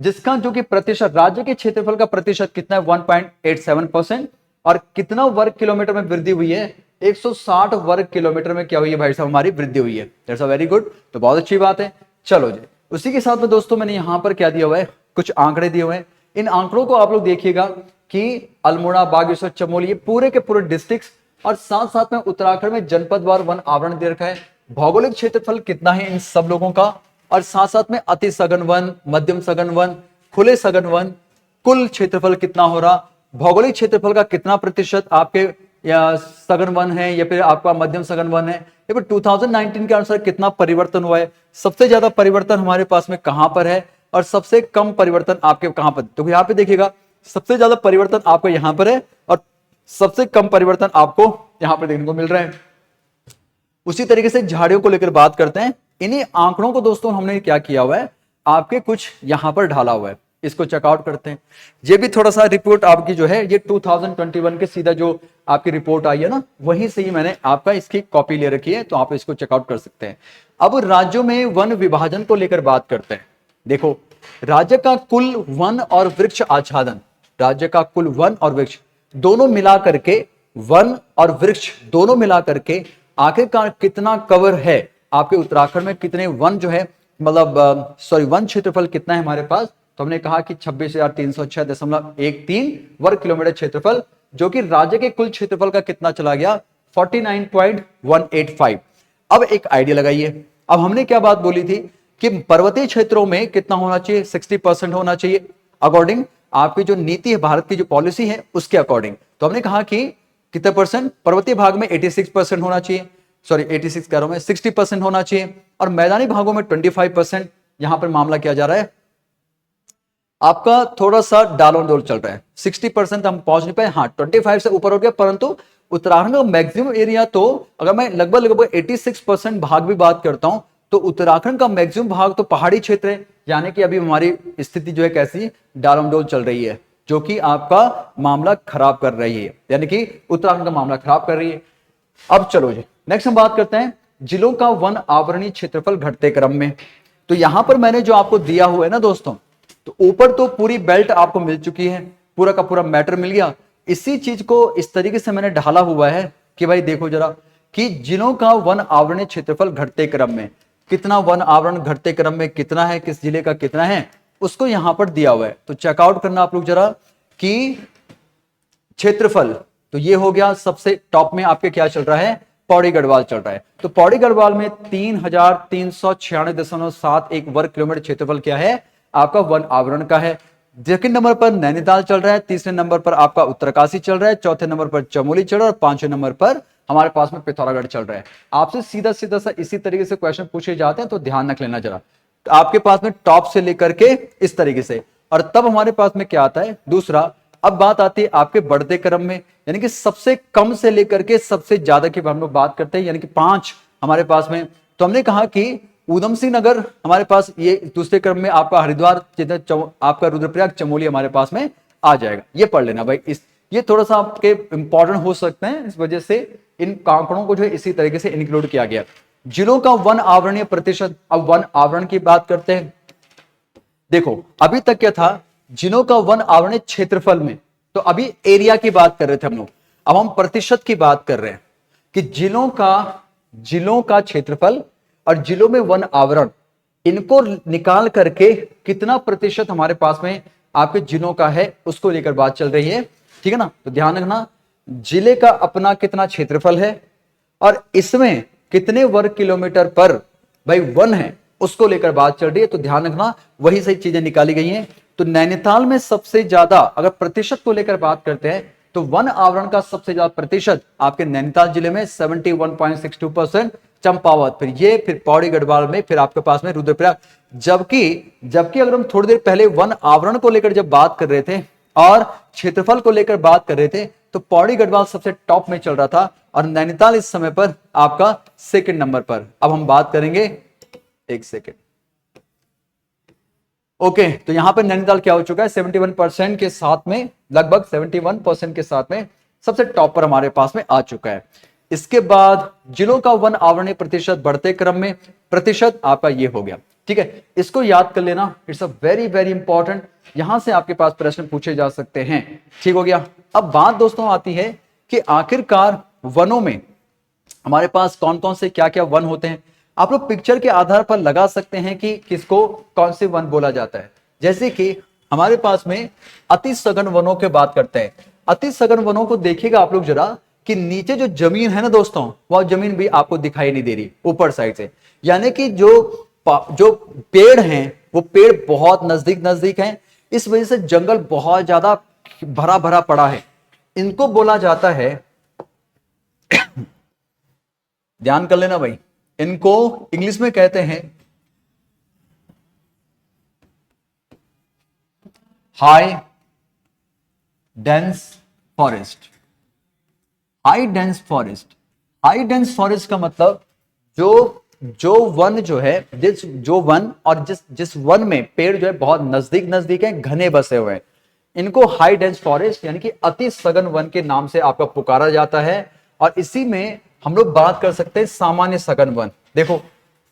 जिसका जो कि प्रतिशत, राज्य के क्षेत्रफल का प्रतिशत कितना है? 1.87%। और कितना वर्ग किलोमीटर में वृद्धि हुई है? 160 वर्ग किलोमीटर में क्या हुई है भाई साहब? हमारी वृद्धि हुई है। दैट्स अ वेरी गुड, तो बहुत अच्छी बात है। चलो जी, उसी के साथ में दोस्तों मैंने यहां पर क्या दिया हुआ है, कुछ आंकड़े दिए हुए हैं। इन आंकड़ों को आप लोग देखिएगा कि अल्मोड़ा, बागेश्वर, चमोली, ये पूरे के पूरे डिस्ट्रिक्ट, और साथ साथ में उत्तराखंड में जनपदवार वन आवरण दे रखा है। भौगोलिक क्षेत्रफल कितना है इन सब लोगों का, और साथ साथ में अति सघन वन, मध्यम सघन वन, खुले सघन वन, कुल क्षेत्रफल कितना हो रहा, भौगोलिक क्षेत्रफल का कितना प्रतिशत आपके या सघन वन है या फिर आपका मध्यम सघन वन है, या फिर 2019 के अनुसार कितना परिवर्तन हुआ है, सबसे ज्यादा परिवर्तन हमारे पास में कहां पर है और सबसे कम परिवर्तन आपके कहां पर। तो यहाँ पे देखिएगा, सबसे ज्यादा परिवर्तन आपको यहां पर है और सबसे कम परिवर्तन आपको यहां पर देखने को मिल रहा है। उसी तरीके से झाड़ियों को लेकर बात करते हैं। इन्हीं आंकड़ों को दोस्तों हमने क्या किया हुआ है, आपके कुछ यहां पर ढाला हुआ है, इसको चेकआउट करते हैं। ये भी थोड़ा सा रिपोर्ट आपकी जो है ये 2021 के सीधा जो आपकी रिपोर्ट आई है ना, वहीं से ही मैंने आपका इसकी कॉपी ले रखी है, तो आप इसको चेकआउट कर सकते हैं। अब राज्यों में वन विभाजन को लेकर बात करते हैं। देखो, राज्य का कुल वन और वृक्ष आच्छादन, राज्य का कुल वन और वृक्ष दोनों मिला करके, वन और वृक्ष दोनों मिला करके आखिरकार कितना कवर है आपके उत्तराखंड में, कितने वन जो है, मतलब सॉरी वन क्षेत्रफल कितना है हमारे पास। तो हमने कहा कि 26,306.13 वर्ग किलोमीटर क्षेत्रफल, जो कि राज्य के कुल क्षेत्रफल का कितना चला गया, 49.185। अब एक आइडिया लगाइए, अब हमने क्या बात बोली थी कि पर्वतीय क्षेत्रों में कितना होना चाहिए, 60% होना चाहिए अकॉर्डिंग आपकी जो नीति है, भारत की जो पॉलिसी है उसके अकॉर्डिंग। तो हमने कहा कि कितने परसेंट, पर्वतीय भाग में 86% होना चाहिए, सॉरी 86 कह रहा हूं मैं, 60% होना चाहिए, और मैदानी भागों में 25%। यहां पर मामला किया जा रहा है आपका थोड़ा सा डालोन डोल चल रहा है, 60% हम पहुंच नहीं पाए, हाँ 25 से ऊपर हो गया, परंतु उत्तराखंड का मैक्सिमम एरिया, तो अगर मैं लगभग 86% भाग भी बात करता हूं, तो उत्तराखंड का मैक्सिमम भाग तो पहाड़ी क्षेत्र है, यानी कि अभी हमारी स्थिति जो है कैसी, डालोन डोल चल रही है, जो कि आपका मामला खराब कर रही है, यानी कि उत्तराखंड का मामला खराब कर रही है। अब चलो जी नेक्स्ट हम बात करते हैं जिलों का वन आवरणीय क्षेत्रफल घटते क्रम में। तो यहां पर मैंने जो आपको दिया हुआ है ना दोस्तों, तो ऊपर तो पूरी बेल्ट आपको मिल चुकी है, पूरा का पूरा मैटर मिल गया। इसी चीज को इस तरीके से मैंने ढाला हुआ है कि भाई देखो जरा कि जिलों का वन आवरणीय क्षेत्रफल घटते क्रम में कितना, वन आवरण घटते क्रम में कितना है, किस जिले का कितना है, उसको यहां पर दिया हुआ है। तो चेकआउट करना आप लोग जरा कि क्षेत्रफल, तो ये हो गया सबसे टॉप में आपके क्या चल रहा है, पौड़ी गढ़वाल चल रहा है। तो पौड़ी गढ़वाल में 3,396.71 वर्ग किलोमीटर क्षेत्रफल क्या है आपका वन आवरण का है। सेकंड नंबर पर नैनीताल चल रहा है, तीसरे नंबर पर आपका उत्तरकाशी चल रहा है, चौथे नंबर पर चमोली चल रहा है, और पांचवें नंबर पर हमारे पास में पिथौरागढ़ चल रहा है। आपसे सीधा सीधा सा इसी तरीके से क्वेश्चन पूछे जाते हैं, तो ध्यान रख लेना जरा, तो आपके पास में टॉप से लेकर के इस तरीके से, और तब हमारे पास में क्या आता है दूसरा। अब बात आती है आपके बढ़ते क्रम में, यानी कि सबसे कम से लेकर के सबसे ज्यादा की हम लोग बात करते हैं, यानी कि 5 हमारे पास में। तो हमने कहा कि ऊधम सिंह नगर हमारे पास, ये दूसरे क्रम में आपका हरिद्वार, आपका रुद्रप्रयाग, चमोली हमारे पास में आ जाएगा। ये पढ़ लेना भाई, इस ये थोड़ा सा आपके इंपॉर्टेंट हो सकते हैं, इस वजह से इन आंकड़ों को जो है इसी तरीके से इंक्लूड किया गया। जिलों का वन आवरणीय प्रतिशत, अब वन आवरण की बात करते हैं। देखो अभी तक क्या था, जिलों का वन आवरणीय क्षेत्रफल में, तो अभी एरिया की बात कर रहे थे हम लोग, अब हम प्रतिशत की बात कर रहे हैं कि जिलों का क्षेत्रफल और जिलों में वन आवरण, इनको निकाल करके कितना प्रतिशत हमारे पास में आपके जिलों का है, उसको लेकर बात चल रही है, ठीक है ना। तो ध्यान रखना, जिले का अपना कितना क्षेत्रफल है और इसमें कितने वर्ग किलोमीटर पर भाई वन है, उसको लेकर बात चल रही है। तो ध्यान रखना, वही सही चीजें निकाली गई हैं। तो नैनीताल में सबसे ज्यादा अगर प्रतिशत को लेकर बात करते हैं, तो वन आवरण का सबसे ज्यादा प्रतिशत आपके नैनीताल जिले में 71.62%, चंपावत, फिर पौड़ी गढ़वाल में, फिर आपके पास में रुद्रप्रयाग। जबकि अगर हम थोड़ी देर पहले वन आवरण को लेकर जब बात कर रहे थे और क्षेत्रफल को लेकर बात कर रहे थे, तो पौड़ी गढ़वाल सबसे टॉप में चल रहा था और नैनीताल इस समय पर आपका सेकंड नंबर पर। अब हम बात करेंगे, एक सेकंड, ओके। तो यहां पर नैनीताल क्या हो चुका है, 71% के साथ में, लगभग 71% के साथ में सबसे टॉप पर हमारे पास में आ चुका है। इसके बाद जिलों का वन आवरणीय प्रतिशत बढ़ते क्रम में, प्रतिशत आपका ये हो गया, ठीक है। इसको याद कर लेना, it's a very very important, यहां से आपके पास प्रश्न पूछे जा सकते हैं, ठीक हो गया। अब बात दोस्तों आती है कि आखिरकार वनों में हमारे पास कौन कौन से क्या क्या वन होते हैं। आप लोग पिक्चर के आधार पर लगा सकते हैं कि किसको कौन से वन बोला जाता है। जैसे कि हमारे पास में अति सघन वनों की बात करते हैं। अति सघन वनों को देखिएगा आप लोग जरा कि नीचे जो जमीन है ना दोस्तों, वह जमीन भी आपको दिखाई नहीं दे रही ऊपर साइड से, यानी कि जो पेड़ हैं वो पेड़ बहुत नजदीक नजदीक हैं, इस वजह से जंगल बहुत ज्यादा भरा भरा पड़ा है। इनको बोला जाता है, ध्यान कर लेना भाई, इनको इंग्लिश में कहते हैं high dense forest. High dense forest, high dense forest का मतलब जो जो वन जो है, जिस जो वन और जिस जिस वन में पेड़ जो है बहुत नजदीक नजदीक है, घने बसे हुए हैं, इनको हाई डेंस फॉरेस्ट यानी कि अति सघन वन के नाम से आपका पुकारा जाता है। और इसी में हम लोग बात कर सकते हैं सामान्य सघन वन। देखो,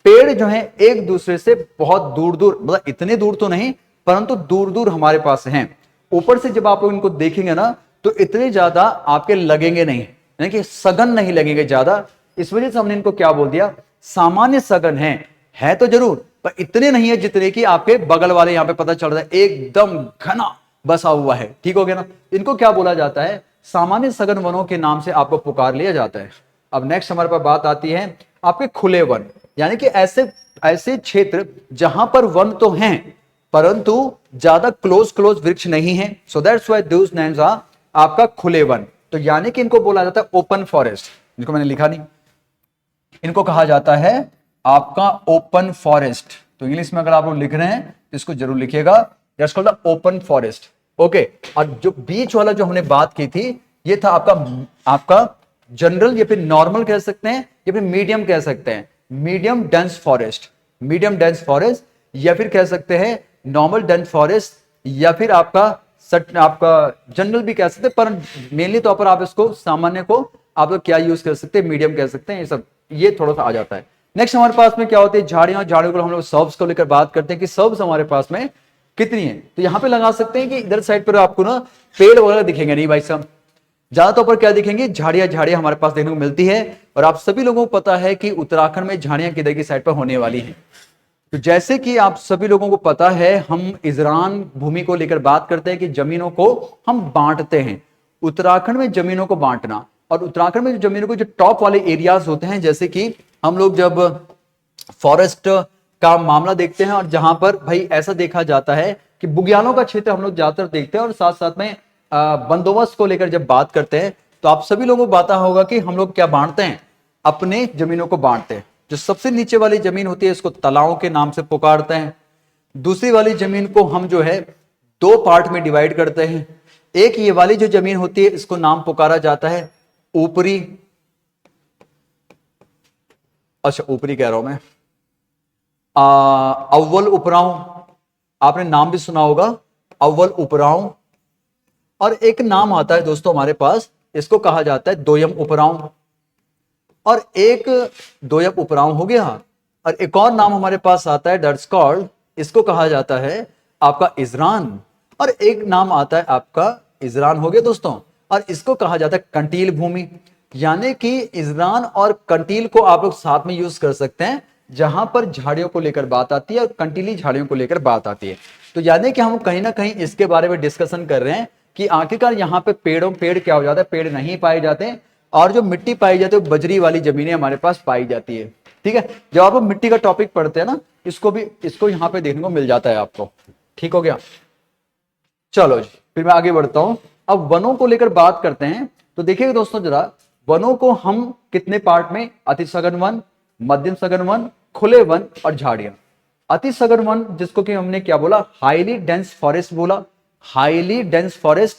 पेड़ जो है एक दूसरे से बहुत दूर दूर, मतलब इतने दूर तो नहीं परंतु दूर दूर हमारे पास हैं। ऊपर से जब आप इनको देखेंगे ना तो इतने ज्यादा आपके लगेंगे नहीं, यानी कि सघन नहीं लगेंगे ज्यादा। इस वजह से हमने इनको क्या बोल दिया, सामान्य सघन है तो जरूर पर इतने नहीं है जितने कि आपके बगल वाले यहां पे पता चल रहा है एकदम घना बसा हुआ है। ठीक हो गया ना। इनको क्या बोला जाता है, सामान्य सघन वनों के नाम से आपको पुकार लिया जाता है। अब नेक्स्ट हमारे पास बात आती है आपके खुले वन, यानी कि ऐसे ऐसे क्षेत्र जहां पर वन तो हैं परंतु ज्यादा क्लोज क्लोज वृक्ष नहीं है। So that's why those names are आपका खुले वन। तो यानी कि इनको बोला जाता है ओपन फॉरेस्ट। इनको मैंने लिखा नहीं, इनको कहा जाता है आपका ओपन फॉरेस्ट। तो इंग्लिश में अगर आप लोग लिख रहे हैं तो इसको जरूर लिखिएगा, that's called the open forest. Okay, और जो बीच वाला जो हमने बात की थी ये था आपका जनरल या फिर नॉर्मल कह सकते हैं या फिर मीडियम कह सकते हैं, medium dense forest, medium dense forest, या फिर कह सकते हैं नॉर्मल डेंस फॉरेस्ट, या फिर आपका जनरल भी कह सकते हैं। पर मेनली तौर पर आप इसको सामान्य को आप लोग क्या यूज कर सकते हैं, मीडियम कह सकते हैं। ये सब ये थोड़ा सा आ जाता है। नेक्स्ट हमारे पास में क्या होती है, झाड़ियां। झाड़ियों को हम लोग सर्ब्स को लेकर बात करते हैं कि सर्ब्स हमारे पास में कितनी है। तो यहां पे लगा सकते हैं कि इधर साइड पर आपको ना पेड़ वगैरह दिखेंगे नहीं भाई साहब, ज्यादातर पर क्या दिखेंगे, झाड़ियां झाड़ियां हमारे पास देखने को मिलती है। और आप सभी लोगों को पता है कि उत्तराखंड में झाड़ियां किधर की साइड पर होने वाली हैं। तो जैसे कि आप सभी लोगों को पता है, हम इजरान भूमि को लेकर बात करते हैं कि जमीनों को हम बांटते हैं। उत्तराखंड में जमीनों को बांटना, और उत्तराखंड में जो जमीनों को जो टॉप वाले एरियाज होते हैं, जैसे कि हम लोग जब फॉरेस्ट का मामला देखते हैं और जहां पर भाई ऐसा देखा जाता है कि बुग्यालों का क्षेत्र हम लोग ज्यादातर देखते हैं, और साथ साथ में बंदोबस्त को लेकर जब बात करते हैं तो आप सभी लोगों को पता होगा कि हम लोग क्या बांटते हैं, अपने जमीनों को बांटते हैं। जो सबसे नीचे वाली जमीन होती है इसको तलाओं के नाम से पुकारते हैं। दूसरी वाली जमीन को हम जो है दो पार्ट में डिवाइड करते हैं। एक ये वाली जो जमीन होती है इसको नाम पुकारा जाता है ऊपरी, अच्छा ऊपरी कह रहा हूं मैं, अव्वल उपरांव, आपने नाम भी सुना होगा अव्वल उपरांव। और एक नाम आता है दोस्तों हमारे पास, इसको कहा जाता है दोयम उपरांव। और एक दोयम उपरांव हो गया, और एक और नाम हमारे पास आता है दैट्स कॉल्ड, इसको कहा जाता है आपका इजरान। और एक नाम आता है आपका इजरान हो गया दोस्तों, और इसको कहा जाता है कंटील भूमि। यानी कि इजरान और कंटील को आप लोग साथ में यूज कर सकते हैं जहां पर झाड़ियों को लेकर बात आती है और कंटीली झाड़ियों को लेकर बात आती है। तो यानी कि हम कहीं ना कहीं इसके बारे में डिस्कशन कर रहे हैं कि आखिरकार यहाँ पे पेड़ क्या हो जाता है, पेड़ नहीं पाए जाते हैं, और जो मिट्टी पाई जाती है वो बजरी वाली जमीनें हमारे पास पाई जाती है। ठीक है, जब आप मिट्टी का टॉपिक पढ़ते हैं ना, इसको यहाँ पे देखने को मिल जाता है आपको। ठीक हो गया, चलो जी फिर मैं आगे बढ़ता हूं। अब वनों को लेकर बात करते हैं। तो देखिएगा दोस्तों जरा, वनों को हम कितने पार्ट में, अति सघन वन, मध्यम सघन वन, खुले वन और झाड़ियां। अति सघन वन जिसको कि हमने क्या बोला, हाईली डेंस फॉरेस्ट बोला, हाईली डेंस फॉरेस्ट।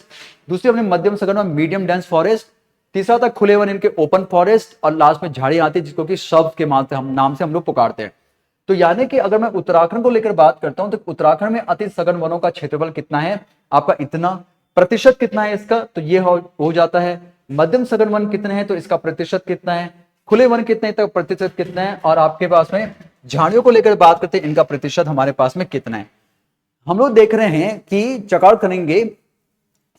दूसरी हमने मध्यम सघन वन, मीडियम डेंस फॉरेस्ट। तीसरा था खुले वन, इनके ओपन फॉरेस्ट। और लास्ट में झाड़ियां आती है जिसको कि शब्द के नाम से हम लोग पुकारते हैं। तो यानी कि अगर मैं उत्तराखंड को लेकर बात करता हूं तो उत्तराखंड में अति सघन वनों का क्षेत्रफल कितना है आपका, इतना। प्रतिशत कितना है इसका, तो ये हो जाता है। मध्यम सघन वन कितने हैं तो इसका प्रतिशत कितना है, खुले वन कितने तक प्रतिशत कितना है, और आपके पास में झाड़ियों को लेकर बात करते हैं इनका प्रतिशत हमारे पास में कितना है। हम लोग देख रहे हैं कि चेकआउट करेंगे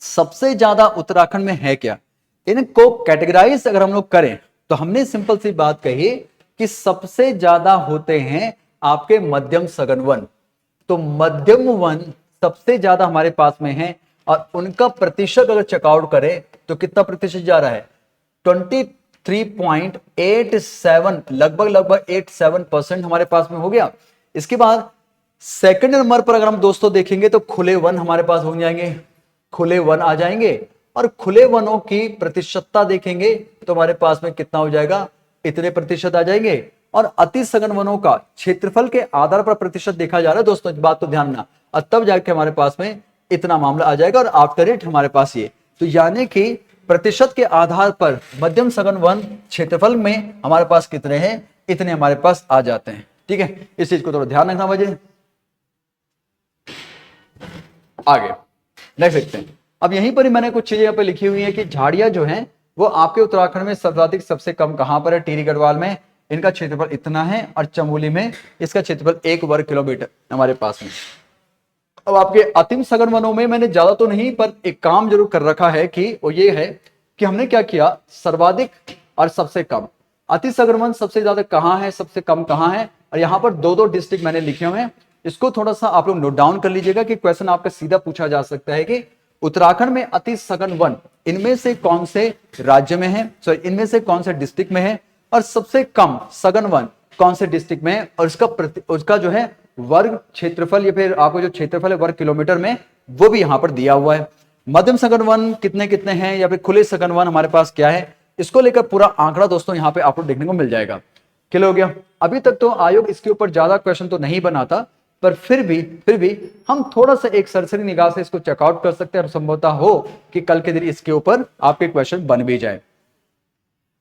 सबसे ज्यादा उत्तराखंड में है क्या। इनको कैटेगराइज अगर हम लोग करें तो हमने सिंपल सी बात कही कि सबसे ज्यादा होते हैं आपके मध्यम सघन वन। तो मध्यम वन सबसे ज्यादा हमारे पास में है, और उनका प्रतिशत अगर चेकआउट करें तो कितना प्रतिशत जा रहा है, 23.87, लगभग 87% हमारे पास में हो गया। इसके बाद सेकंड नंबर पर अगर हम दोस्तों देखेंगे तो खुले वन हमारे पास हो जाएंगे, खुले वन आ जाएंगे। और खुले वनों की प्रतिशतता देखेंगे तो हमारे पास में कितना हो जाएगा, इतने प्रतिशत आ जाएंगे। और अति सघन वनों का क्षेत्रफल के आधार पर प्रतिशत देखा जा रहा है दोस्तों, इस बात तो ध्यान रखना, और तब जाके हमारे पास में इतना मामला आ जाएगा। और आफ्टर इट हमारे पास ये, तो यानी कि प्रतिशत के आधार पर मध्यम सघन वन क्षेत्रफल में हमारे पास कितने हैं, इतने हमारे पास आ जाते हैं। ठीक है, इस चीज को थोड़ा ध्यान रखना बजे। आगे नेक्स्ट देखते हैं। अब यहीं पर ही मैंने कुछ चीजें यहाँ पे लिखी हुई है कि झाड़ियां जो हैं वो आपके उत्तराखंड में सर्वाधिक सबसे कम कहां पर है? टिहरी गढ़वाल में। इनका क्षेत्रफल इतना है और चमोली में इसका क्षेत्रफल 1 वर्ग किलोमीटर हमारे पास में। अब आपके अतिम सघन वनों में मैंने ज्यादा तो नहीं पर एक काम जरूर कर रखा है कि वो ये है कि हमने क्या किया, सर्वाधिक और सबसे कम। अति सघन वन सबसे ज्यादा कहां है, सबसे कम कहां है, और यहां पर दो दो डिस्ट्रिक्ट मैंने लिखे हुए हैं। इसको थोड़ा सा आप लोग नोट डाउन कर लीजिएगा कि क्वेश्चन आपका सीधा पूछा जा सकता है कि उत्तराखंड में अति सघन वन इनमें से कौन से राज्य में है, सॉरी इनमें से कौन से डिस्ट्रिक्ट में है, और सबसे कम सघन वन कौन से डिस्ट्रिक्ट में है, और उसका जो है वर्ग क्षेत्रफल या फिर आपको जो क्षेत्रफल है वर्ग किलोमीटर में वो भी यहां पर दिया हुआ है। मध्यम सघन वन कितने कितने हैं या फिर खुले सघन वन हमारे पास क्या है, इसको लेकर पूरा आंकड़ा दोस्तों यहां पे आपको देखने को मिल जाएगा। क्लियर हो गया? अभी तक तो आयोग इसके ऊपर ज्यादा क्वेश्चन तो नहीं बनाता, पर फिर भी हम थोड़ा सा एक सरसरी निगाह से इसको चेकआउट कर सकते हैं और संभवतः हो कि कल के दिन इसके ऊपर आपके क्वेश्चन बन भी जाए।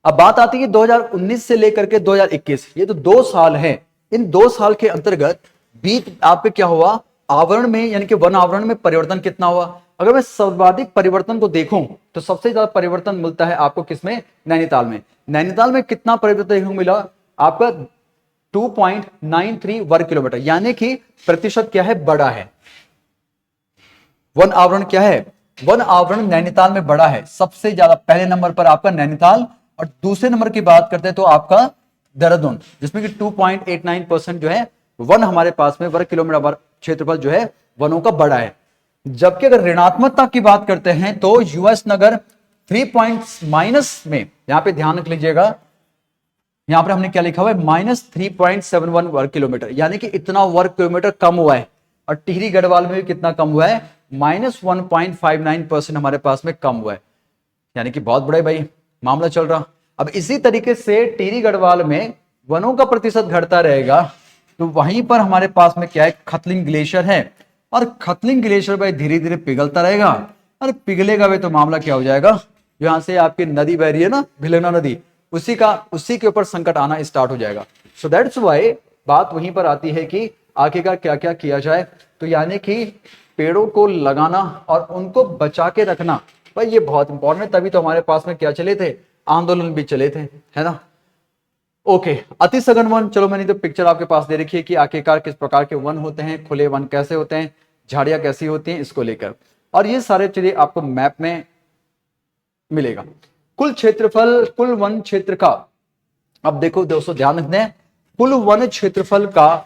अब बात आती है 2019 से लेकर के 2021, ये तो 2 साल हैं। इन 2 साल के अंतर्गत बीत आपके क्या हुआ, आवरण में यानी कि वन आवरण में परिवर्तन कितना हुआ। अगर मैं सर्वाधिक परिवर्तन को देखूं तो सबसे ज्यादा परिवर्तन मिलता है आपको किसमें, नैनीताल में। नैनीताल में कितना परिवर्तन देखने को मिला आपका 2.93 वर्ग किलोमीटर, यानी कि प्रतिशत क्या है, बड़ा है। वन आवरण क्या है, वन आवरण नैनीताल में बड़ा है सबसे ज्यादा। पहले नंबर पर आपका नैनीताल और दूसरे नंबर की बात करते हैं तो आपका देहरादून, जिसमें कि 2.89% जो है वन हमारे पास में वर्ग किलोमीटर क्षेत्रफल जो है वनों का बड़ा है। जबकि अगर ऋणात्मकता की बात करते हैं तो यूएस नगर 3 पॉइंट माइनस में, यहां पे ध्यान रख लीजिएगा, यहां पर हमने क्या लिखा हुआ है, -3.71 वर्ग किलोमीटर, यानी कि इतना वर्ग किलोमीटर कम हुआ है। और टिहरी गढ़वाल में भी कितना कम हुआ है, -1.59% हमारे पास में कम हुआ है, यानी कि बहुत बड़ा भाई मामला चल रहा। अब इसी तरीके से टिहरी गढ़वाल में वनों का प्रतिशत घटता रहेगा तो वहीं पर हमारे पास में क्या है, खतलिंग ग्लेशियर है, और खतलिंग ग्लेशियर भाई धीरे धीरे पिघलता रहेगा, और पिघलेगा भाई तो मामला क्या हो जाएगा, यहां से आपकी नदी बह रही है ना, भिलना नदी, उसी के ऊपर संकट आना स्टार्ट हो जाएगा। सो दैट्स व्हाई बात वहीं पर आती है कि आखिरकार क्या क्या किया जाए। तो यानी कि पेड़ों को लगाना और उनको बचा के रखना भाई ये बहुत इंपॉर्टेंट है, तभी तो हमारे पास में क्या चले थे, आंदोलन भी चले थे, है ना। ओके, अति सघन वन, चलो मैंने तो पिक्चर आपके पास दे रखी है कि आखिरकार किस प्रकार के वन होते हैं, खुले वन कैसे होते हैं, झाड़ियां कैसी होती हैं, इसको लेकर, और ये सारे चीजें आपको मैप में मिलेगा। कुल क्षेत्रफल, कुल वन क्षेत्र का, अब देखो दोस्तों ध्यान रखना है, कुल वन क्षेत्रफल का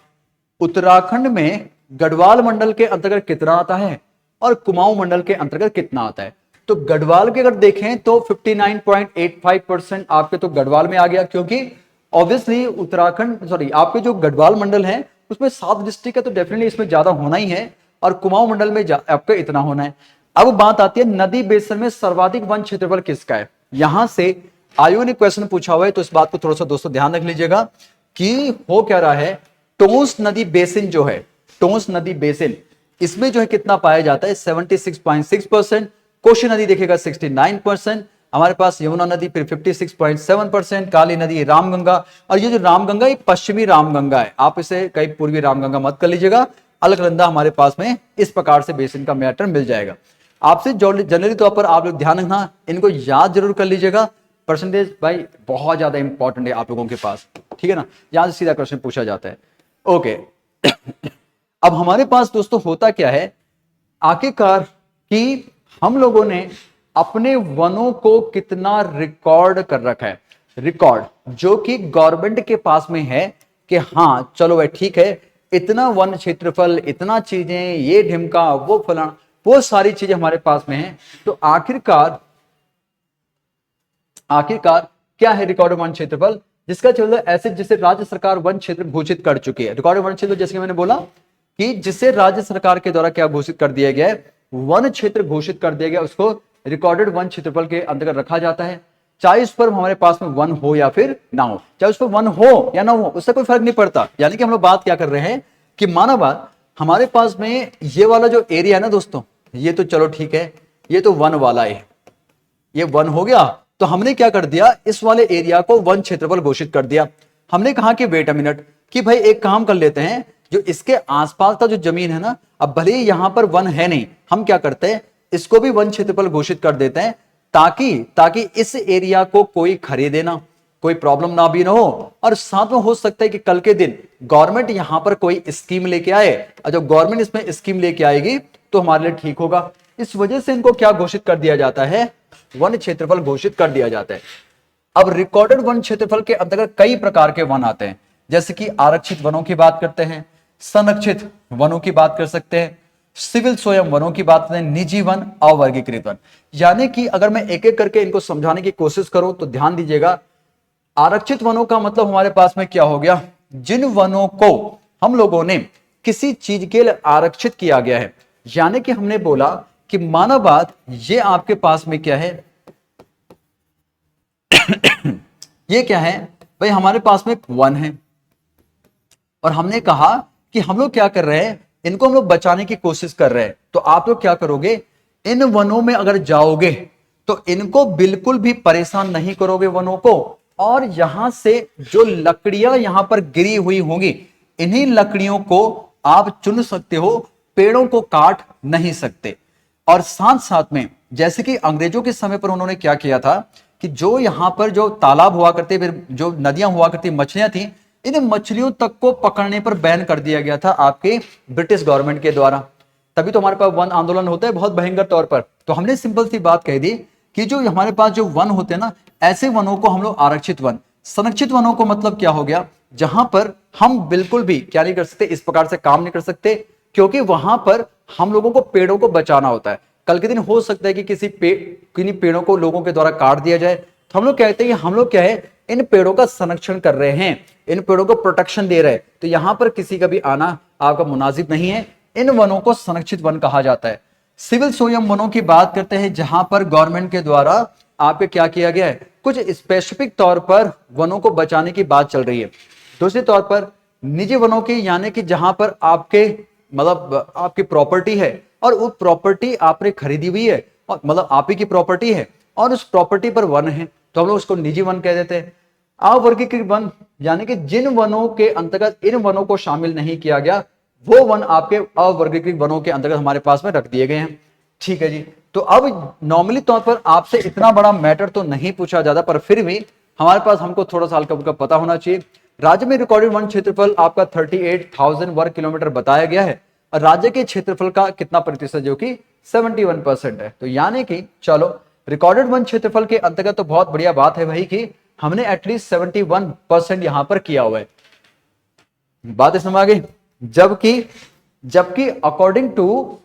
उत्तराखंड में गढ़वाल मंडल के अंतर्गत कितना आता है और कुमाऊं मंडल के अंतर्गत कितना आता है। तो गढ़वाल के अगर देखें तो 59.85% आपके तो गढ़वाल में आ गया, क्योंकि ऑब्वियसली उत्तराखंड सॉरी आपके जो गढ़वाल मंडल है उसमें 7 डिस्ट्रिक्ट है तो डेफिनेटली इसमें ज्यादा होना ही है, और कुमाऊं मंडल में आपका इतना होना है। अब बात आती है नदी बेसिन में सर्वाधिक वन क्षेत्रफल किसका है। यहां से आयोग ने क्वेश्चन पूछा हुआ है, तो इस बात को थोड़ा सा दोस्तों ध्यान रख लीजिएगा कि हो क्या रहा है, टोंस नदी बेसिन जो है, टोंस नदी बेसिन, इसमें जो है कितना पाया जाता है, 76.6%। कोशी नदी देखेगा 69%, हमारे पास यमुना नदी फिर 56.7%, काली नदी रामगंगा, और ये जो रामगंगा ये पश्चिमी रामगंगा है, आप इसे कहीं पूर्वी रामगंगा मत कर लीजिएगा, अलकनंदा हमारे पास में इस प्रकार से बेसिन का मैटर मिल जाएगा। आपसे जनरली तौर पर आप लोग ध्यान रखना, इनको याद जरूर कर लीजिएगा, परसेंटेज भाई बहुत ज्यादा इंपॉर्टेंट है आप लोगों के पास, ठीक है ना, यहां से सीधा क्वेश्चन पूछा जाता है। ओके अब हमारे पास दोस्तों होता क्या है आखिरकार कि हम लोगों ने अपने वनों को कितना रिकॉर्ड कर रखा है, रिकॉर्ड जो कि गवर्नमेंट के पास में है कि हाँ चलो भाई ठीक है, इतना वन क्षेत्रफल, इतना चीजें, ये ढिमका, वो फलाना, वो सारी चीजें हमारे पास में है। तो आखिरकार क्या है रिकॉर्ड वन क्षेत्रफल, जिसका चलो ऐसे जिसे राज्य सरकार वन क्षेत्र घोषित कर चुकी है। रिकॉर्ड वन क्षेत्र जैसे कि मैंने बोला कि जिसे राज्य सरकार के द्वारा क्या घोषित कर दिया गया है, वन क्षेत्र घोषित कर दिया गया, उसको रिकॉर्डेड वन क्षेत्रफल के अंतर्गत रखा जाता है। चाहे उस पर हमारे पास में वन हो या फिर ना हो, चाहे उस पर वन हो या ना हो, उससे कोई फर्क नहीं पड़ता। यानी कि हम लोग बात क्या कर रहे हैं कि माना बात हमारे पास में ये वाला जो एरिया है ना दोस्तों, ये तो चलो ठीक है, ये तो वन वाला है, ये वन हो गया, तो हमने क्या कर दिया, इस वाले एरिया को वन क्षेत्रफल घोषित कर दिया। हमने कहा कि वेट अ मिनट, कि भाई एक काम कर लेते हैं, जो इसके आसपास का जो जमीन है ना, अब भले ही यहां पर वन है नहीं, हम क्या करते हैं, इसको भी वन क्षेत्रफल घोषित कर देते हैं, ताकि ताकि इस एरिया को कोई खरीदे ना, कोई प्रॉब्लम ना भी ना हो, और साथ में हो सकता है कि कल के दिन गवर्नमेंट यहां पर कोई स्कीम लेके आए, और जब गवर्नमेंट इसमें स्कीम लेके आएगी तो हमारे लिए ठीक होगा। इस वजह से इनको क्या घोषित कर दिया जाता है, वन क्षेत्रफल घोषित कर दिया जाता है। अब रिकॉर्डेड वन क्षेत्रफल के अंतर्गत कई प्रकार के वन आते हैं, जैसे कि आरक्षित वनों की बात करते हैं, संरक्षित वनों की बात कर सकते हैं, सिविल स्वयं वनों की बात करें, निजी वन, अवर्गीकृत वन। यानी कि अगर मैं एक एक करके इनको समझाने की कोशिश करूं तो ध्यान दीजिएगा। आरक्षित वनों का मतलब हमारे पास में क्या हो गया, जिन वनों को हम लोगों ने किसी चीज के लिए आरक्षित किया गया है, यानी कि हमने बोला कि माना बात ये आपके पास में क्या है, ये क्या है भाई, हमारे पास में वन है, और हमने कहा कि हम लोग क्या कर रहे हैं, इनको हम लोग बचाने की कोशिश कर रहे हैं। तो आप लोग क्या करोगे, इन वनों में अगर जाओगे तो इनको बिल्कुल भी परेशान नहीं करोगे वनों को, और यहां से जो लकड़ियां यहां पर गिरी हुई होंगी, इन्हीं लकड़ियों को आप चुन सकते हो, पेड़ों को काट नहीं सकते। और साथ साथ में जैसे कि अंग्रेजों के समय पर उन्होंने क्या किया था कि जो यहां पर जो तालाब हुआ करते, फिर जो नदियां हुआ करती, मछलियां थी, इन मछलियों तक को पकड़ने पर बैन कर दिया गया था आपके ब्रिटिश गवर्नमेंट के द्वारा। तभी तो हमारे पास वन आंदोलन होता है बहुत भयंकर तौर पर। तो हमने सिंपल सी बात कह दी कि जो हमारे पास जो वन होते हैं ना, ऐसे वनों को हम लोग आरक्षित वन। संरक्षित वनों को मतलब क्या हो गया, जहां पर हम बिल्कुल भी क्या नहीं कर सकते, इस प्रकार से काम नहीं कर सकते, क्योंकि वहां पर हम लोगों को पेड़ों को बचाना होता है। कल के दिन हो सकता है कि किन्हीं पेड़ों को लोगों के द्वारा काट दिया जाए, तो हम लोग कहते हैं कि हम लोग क्या है, इन पेड़ों का संरक्षण कर रहे हैं, इन पेड़ों को प्रोटेक्शन दे रहे हैं। तो यहां पर किसी का भी आना आपका मुनासिब नहीं है। इन वनों को संरक्षित वन कहा जाता है। सिविल स्वयं वनों की बात करते हैं, जहां पर गवर्नमेंट के द्वारा आपके क्या किया गया है, कुछ स्पेसिफिक तौर पर वनों को बचाने की बात चल रही है। दूसरे तौर पर निजी वनों की, यानी कि जहां पर आपके मतलब आपकी प्रॉपर्टी है, और वो प्रॉपर्टी आपने खरीदी हुई है, और मतलब आप ही की प्रॉपर्टी है, और उस प्रॉपर्टी पर वन है, तो हम लोग उसको निजी वन कह देते हैं। अवर्गीकृत वन, यानी कि जिन वनों के अंतर्गत इन वनों को शामिल नहीं किया गया, वो वन आपके अवर्गीकृत वनों के अंतर्गत हमारे पास में रख दिए गए हैं। ठीक है जी। तो अब नॉर्मली तौर पर आपसे इतना बड़ा मैटर तो नहीं पूछा जाता, पर फिर भी हमारे पास हमको थोड़ा सा हल्का फुल्का पता होना चाहिए। राज्य में रिकॉर्डेड वन क्षेत्रफल आपका 38,000 वर्ग किलोमीटर बताया गया है, और राज्य के क्षेत्रफल का कितना प्रतिशत, जो कि 71% है। तो यानी कि चलो रिकॉर्डेड वन क्षेत्रफल के अंतर्गत तो बहुत बढ़िया बात है भाई कि हमने एटलीस्ट 71% यहां पर किया हुआ है। बात समझ आ गई। जबकि अकॉर्डिंग टू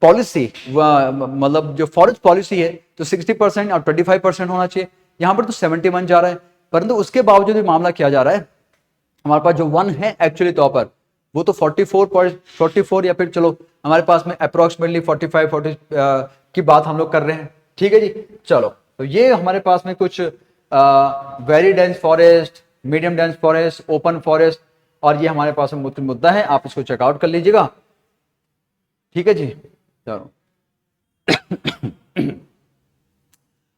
पॉलिसी, मतलब जो फॉरेस्ट पॉलिसी है, तो 60% और 25% होना चाहिए। यहां पर तो 71 जा रहा है, परंतु उसके बावजूद भी मामला किया जा रहा है, हमारे पास जो वन है एक्चुअली तौर पर वो तो 44 या फिर चलो हमारे पास में अप्रोक्सीमेटली 45-40 की बात हम लोग कर रहे हैं। ठीक है जी। चलो, तो ये हमारे पास में कुछ very dense forest, medium dense forest, open forest, और ये हमारे पास में मुद्दा है, आप इसको चेकआउट कर लीजिएगा। ठीक है जी। चलो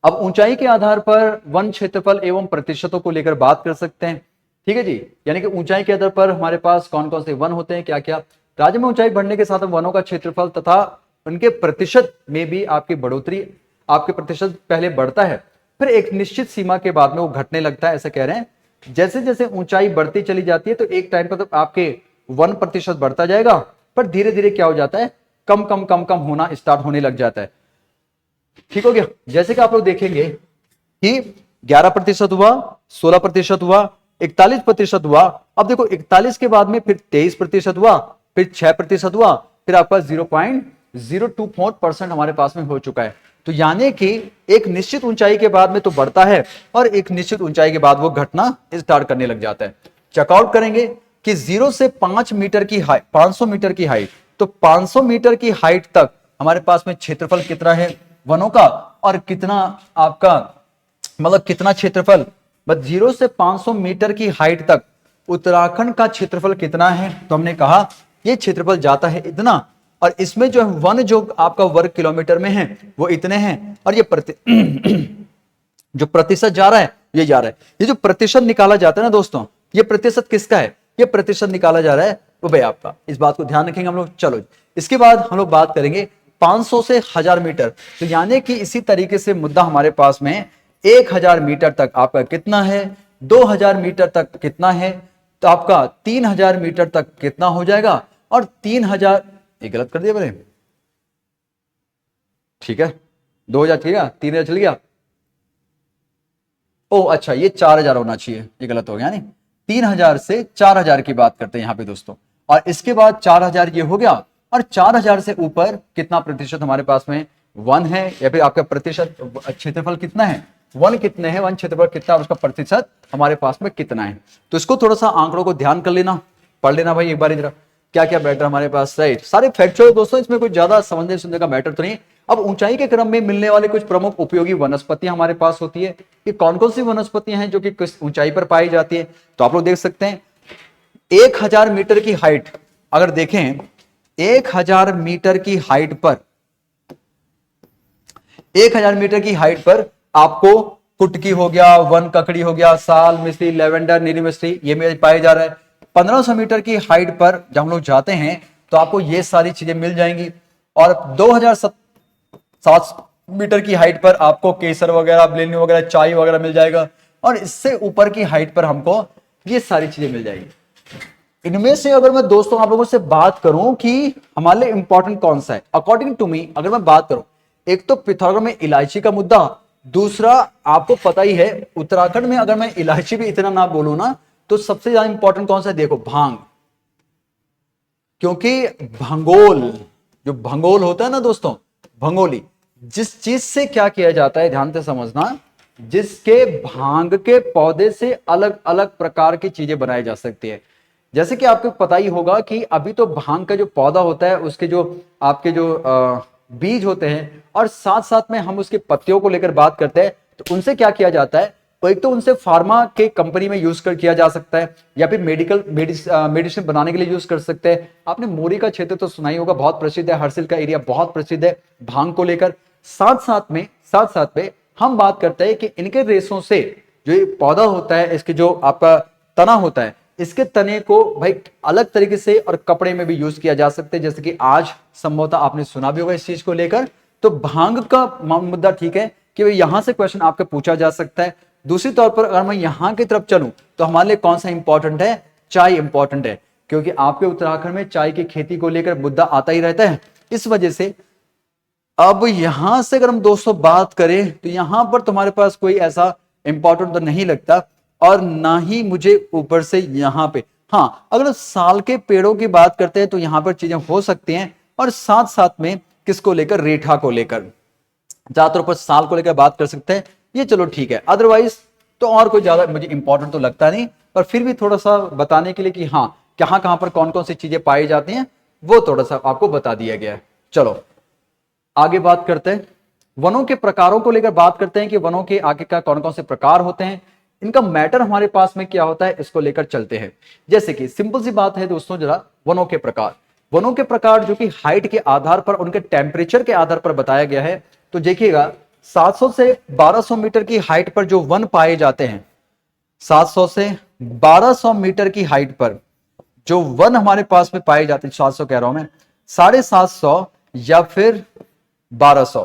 अब ऊंचाई के आधार पर वन क्षेत्रफल एवं प्रतिशतों को लेकर बात कर सकते हैं। ठीक है जी। यानी कि ऊंचाई के आधार पर हमारे पास कौन कौन से वन होते हैं, क्या क्या। राज्य में ऊंचाई बढ़ने के साथ वनों का क्षेत्रफल तथा उनके प्रतिशत में भी आपकी बढ़ोतरी, आपके प्रतिशत पहले बढ़ता है, फिर एक निश्चित सीमा के बाद में वो घटने लगता है, ऐसा कह रहे हैं। जैसे जैसे ऊंचाई बढ़ती चली जाती है, तो एक टाइम पर तो आपके 1% बढ़ता जाएगा, पर धीरे धीरे क्या हो जाता है, कम कम कम कम होना स्टार्ट होने लग जाता है। ठीक हो गया। जैसे कि आप लोग देखेंगे कि 11% हुआ, 16% हुआ, 41% हुआ। अब देखो 41 के बाद में फिर 23% हुआ, फिर 6% हुआ, फिर आपका 0.024% हमारे पास में हो चुका है। तो यानी कि एक निश्चित ऊंचाई के बाद में तो बढ़ता है, और एक निश्चित ऊंचाई के बाद वो घटना स्टार्ट करने लग जाता है। चेकआउट करेंगे कि 0 से 5 मीटर की हाइट, 500 मीटर की हाइट, तो 500 मीटर की हाइट तक हमारे पास में क्षेत्रफल कितना है वनों का, और कितना आपका मतलब कितना क्षेत्रफल, बस 0 से 500 मीटर की हाइट तक उत्तराखंड का क्षेत्रफल कितना है, तो हमने कहा ये क्षेत्रफल जाता है इतना, और इसमें जो वन जो आपका वर्ग किलोमीटर में है वो इतने हैं, और ये जो प्रतिशत जा रहा है ये जा रहा है। ये जो प्रतिशत निकाला जाता है ना दोस्तों, ये प्रतिशत किसका है? ये प्रतिशत निकाला जा रहा है वो भाई आपका। इस बात को ध्यान रखेंगे हम लोग। चलो इसके बाद हम लोग बात करेंगे 500 से 1000 मीटर। तो यानी कि इसी तरीके से मुद्दा हमारे पास में 1000 मीटर तक आपका कितना है, 2000 मीटर तक कितना है, तो आपका 3000 मीटर तक कितना हो जाएगा, और 3000, ये गलत कर दिया मैंने, ठीक है 2000 ठीक है, 3000 चल गया, ओ अच्छा ये 4000 होना चाहिए, ये गलत हो गया नहीं, 3000 से 4000 की बात करते हैं यहाँ पे दोस्तों। और इसके बाद 4000 ये हो गया, और 4000 से ऊपर कितना प्रतिशत हमारे पास में 1 है, या फिर आपका प्रतिशत क्षेत्रफल कितना है, 1 कितने हैं, 1 क्षेत्रफल कितना, और उसका प्रतिशत हमारे पास में कितना है। तो इसको थोड़ा सा आंकड़ों को ध्यान कर लेना, पढ़ लेना भाई एक बार इधर क्या क्या मैटर हमारे पास, राइट। सारे फैक्चुअल दोस्तों, इसमें कुछ ज्यादा समझने सुनने का मैटर तो नहीं। अब ऊंचाई के क्रम में मिलने वाले कुछ प्रमुख उपयोगी वनस्पतियां हमारे पास होती है। कि कौन कौन सी वनस्पतियां हैं जो कि किस ऊंचाई पर पाई जाती है, तो आप लोग देख सकते हैं 1000 मीटर की हाइट, अगर देखें 1000 मीटर की हाइट पर, 1000 मीटर की हाइट पर आपको कुटकी हो गया, वन ककड़ी हो गया, साल मिश्री, लेवेंडर, नीली मिश्री, ये में पाया जा रहा है। 1500 मीटर की हाइट पर जब हम लोग जाते हैं तो आपको ये सारी चीजें मिल जाएंगी। और 2700 मीटर की हाइट पर आपको केसर वगैरह, ब्लेनी वगैरह, चाय वगैरह मिल जाएगा। और इससे ऊपर की हाइट पर हमको ये सारी चीजें मिल जाएगी। इनमें से अगर मैं दोस्तों आप लोगों से बात करूं कि हमारे लिए इंपॉर्टेंट कौन सा है, अकॉर्डिंग टू मी अगर मैं बात करूं, एक तो पिथौरागढ़ में इलायची का मुद्दा, दूसरा आपको पता ही है उत्तराखंड में अगर मैं इलायची भी इतना ना बोलूं ना, तो सबसे ज्यादा इंपॉर्टेंट कौन सा है, देखो भांग। क्योंकि भंगोल, जो भंगोल होता है ना दोस्तों, भंगोली, जिस चीज से क्या किया जाता है ध्यान से समझना, जिसके भांग के पौधे से अलग अलग प्रकार की चीजें बनाई जा सकती है। जैसे कि आपको पता ही होगा कि अभी तो भांग का जो पौधा होता है उसके जो आपके जो बीज होते हैं, और साथ साथ में हम उसके पत्तियों को लेकर बात करते हैं, तो उनसे क्या किया जाता है, तो एक तो उनसे फार्मा के कंपनी में यूज कर किया जा सकता है, या फिर मेडिसिन बनाने के लिए यूज कर सकते हैं। आपने मोरी का क्षेत्र तो सुना ही होगा, बहुत प्रसिद्ध है, हर्सिल का एरिया बहुत प्रसिद्ध है भांग को लेकर। साथ साथ में हम बात करते हैं कि इनके रेशों से जो ये पौधा होता है, इसके जो आपका तना होता है, इसके तने को भाई अलग तरीके से और कपड़े में भी यूज किया जा सकता है, जैसे कि आज संभवतः आपने सुना भी होगा इस चीज को लेकर। तो भांग का मुद्दा ठीक है कि यहां से क्वेश्चन आपका पूछा जा सकता है। दूसरी तौर पर अगर मैं यहां की तरफ चलूं तो हमारे लिए कौन सा इंपॉर्टेंट है, चाय इंपॉर्टेंट है, क्योंकि आपके उत्तराखंड में चाय की खेती को लेकर मुद्दा आता ही रहता है। इस वजह से अब यहां से अगर हम दोस्तों बात करें तो यहां पर तुम्हारे पास कोई ऐसा इंपॉर्टेंट तो नहीं लगता, और ना ही मुझे ऊपर से यहां पे, हाँ अगर साल के पेड़ों की बात करते हैं तो यहां पर चीजें हो सकती हैं। और साथ साथ में किसको लेकर, रेठा को लेकर, ज्यादातर पर साल को लेकर बात कर सकते हैं, ये चलो ठीक है। अदरवाइज तो और कोई ज्यादा मुझे इंपॉर्टेंट तो लगता नहीं, पर फिर भी थोड़ा सा बताने के लिए कि हाँ कहां कहां पर कौन कौन सी चीजें पाई जाती हैं, वो थोड़ा सा आपको बता दिया गया है। चलो आगे बात करते हैं, वनों के प्रकारों को लेकर बात करते हैं कि वनों के आगे का कौन कौन से प्रकार होते हैं, इनका मैटर हमारे पास में क्या होता है, इसको लेकर चलते हैं। जैसे कि सिंपल सी बात है दोस्तों, जरा वनों के प्रकार, वनों के प्रकार जो कि हाइट के आधार पर, उनके टेम्परेचर के आधार पर बताया गया है। तो देखिएगा 700 से 1200 मीटर की हाइट पर जो वन पाए जाते हैं, 700 से 1200 मीटर की हाइट पर जो वन हमारे पास में पाए जाते हैं, 700 कह रहा हूं मैं, 750 या फिर 1200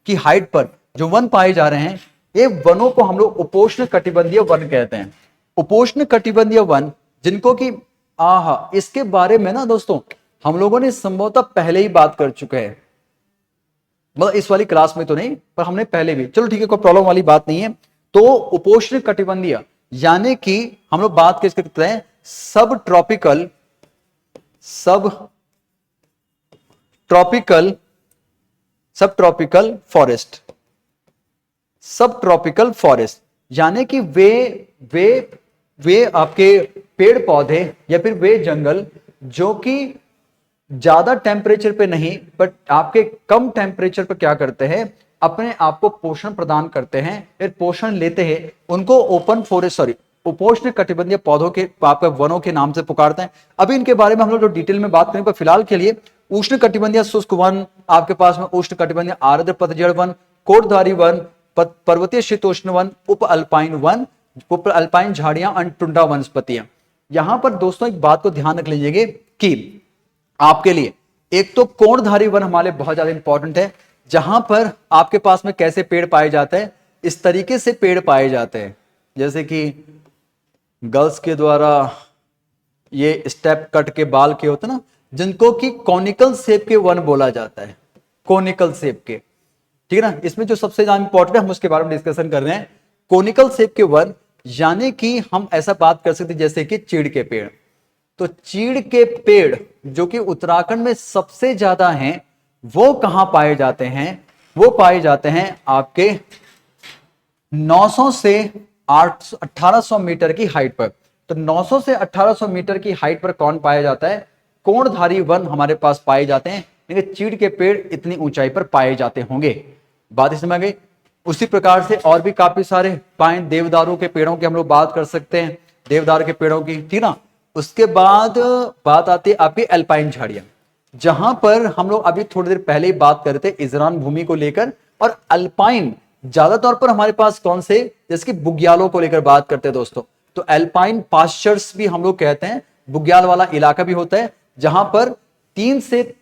की हाइट पर जो वन पाए जा रहे हैं, ये वनों को हम लोग उपोष्ण कटिबंधीय वन कहते हैं। उपोष्ण कटिबंधीय वन, जिनको कि इसके बारे में ना दोस्तों हम लोगों ने संभवतः पहले ही बात कर चुके हैं, मतलब इस वाली क्लास में तो नहीं, पर हमने पहले भी, चलो ठीक है कोई प्रॉब्लम वाली बात नहीं है। तो उपोष्ण कटिबंधीय यानी कि हम लोग बात किसके करते हैं, सब ट्रॉपिकल फॉरेस्ट, सब ट्रॉपिकल फॉरेस्ट, यानी कि वे आपके पेड़ पौधे या फिर वे जंगल जो कि ज्यादा टेम्परेचर पे नहीं बट आपके कम टेम्परेचर पे क्या करते हैं, अपने आप को पोषण प्रदान करते हैं, फिर पोषण लेते हैं, उनको उपोष्ण कटिबंधीय पौधों के आपके वनों के नाम से पुकारते हैं। अभी इनके बारे में हम लोग जो डिटेल में बात करें, पर फिलहाल के लिए उष्ण कटिबंधीय शुष्क वन, आपके पास में उष्ण कटिबंधीय आर्द्र पतझड़ वन, कोटधारी वन, पर्वतीय शीतोष्ण वन, उप अल्पाइन वन, उप अल्पाइन झाड़ियां और टुंड्रा वनस्पतियां। यहां पर दोस्तों एक बात को ध्यान रख लीजिएगा कि आपके लिए एक तो कोणधारी वन हमारे लिए बहुत ज्यादा इंपॉर्टेंट है, जहां पर आपके पास में कैसे पेड़ पाए जाते हैं, इस तरीके से पेड़ पाए जाते हैं, जैसे कि गर्ल्स के द्वारा ये स्टेप कट के बाल के होते ना, जिनको कि कॉनिकल शेप के वन बोला जाता है, कॉनिकल शेप के, ठीक है ना। इसमें जो सबसे ज्यादा इंपॉर्टेंट है हम उसके बारे में डिस्कशन कर रहे हैं, कॉनिकल शेप के वन, यानी कि हम ऐसा बात कर सकते हैं जैसे कि चीड़ के पेड़। तो चीड़ के पेड़ जो कि उत्तराखंड में सबसे ज्यादा हैं, वो कहां पाए जाते हैं, वो पाए जाते हैं आपके 900 से 1800 मीटर की हाइट पर। तो 900 से 1800 मीटर की हाइट पर कौन पाया जाता है, कोणधारी वन हमारे पास पाए जाते हैं, लेकिन चीड़ के पेड़ इतनी ऊंचाई पर पाए जाते होंगे। बात इसमें आ गई। उसी प्रकार से और भी काफी सारे पाइन देवदारों के पेड़ों की हम लोग बात कर सकते हैं, देवदार के पेड़ों की, ठीक ना। उसके बाद बात आती है आपकी अल्पाइन झाड़ियां, जहां पर हम लोग अभी थोड़ी देर पहले ही बात कर रहे थे इजरान भूमि को लेकर, और अल्पाइन ज्यादातर पर हमारे पास कौन से, जैसे कि बुग्यालों को लेकर बात करते हैं दोस्तों। तो अल्पाइन पास्चर्स भी हम लोग कहते हैं, बुग्याल वाला इलाका भी होता है, जहां पर 3 से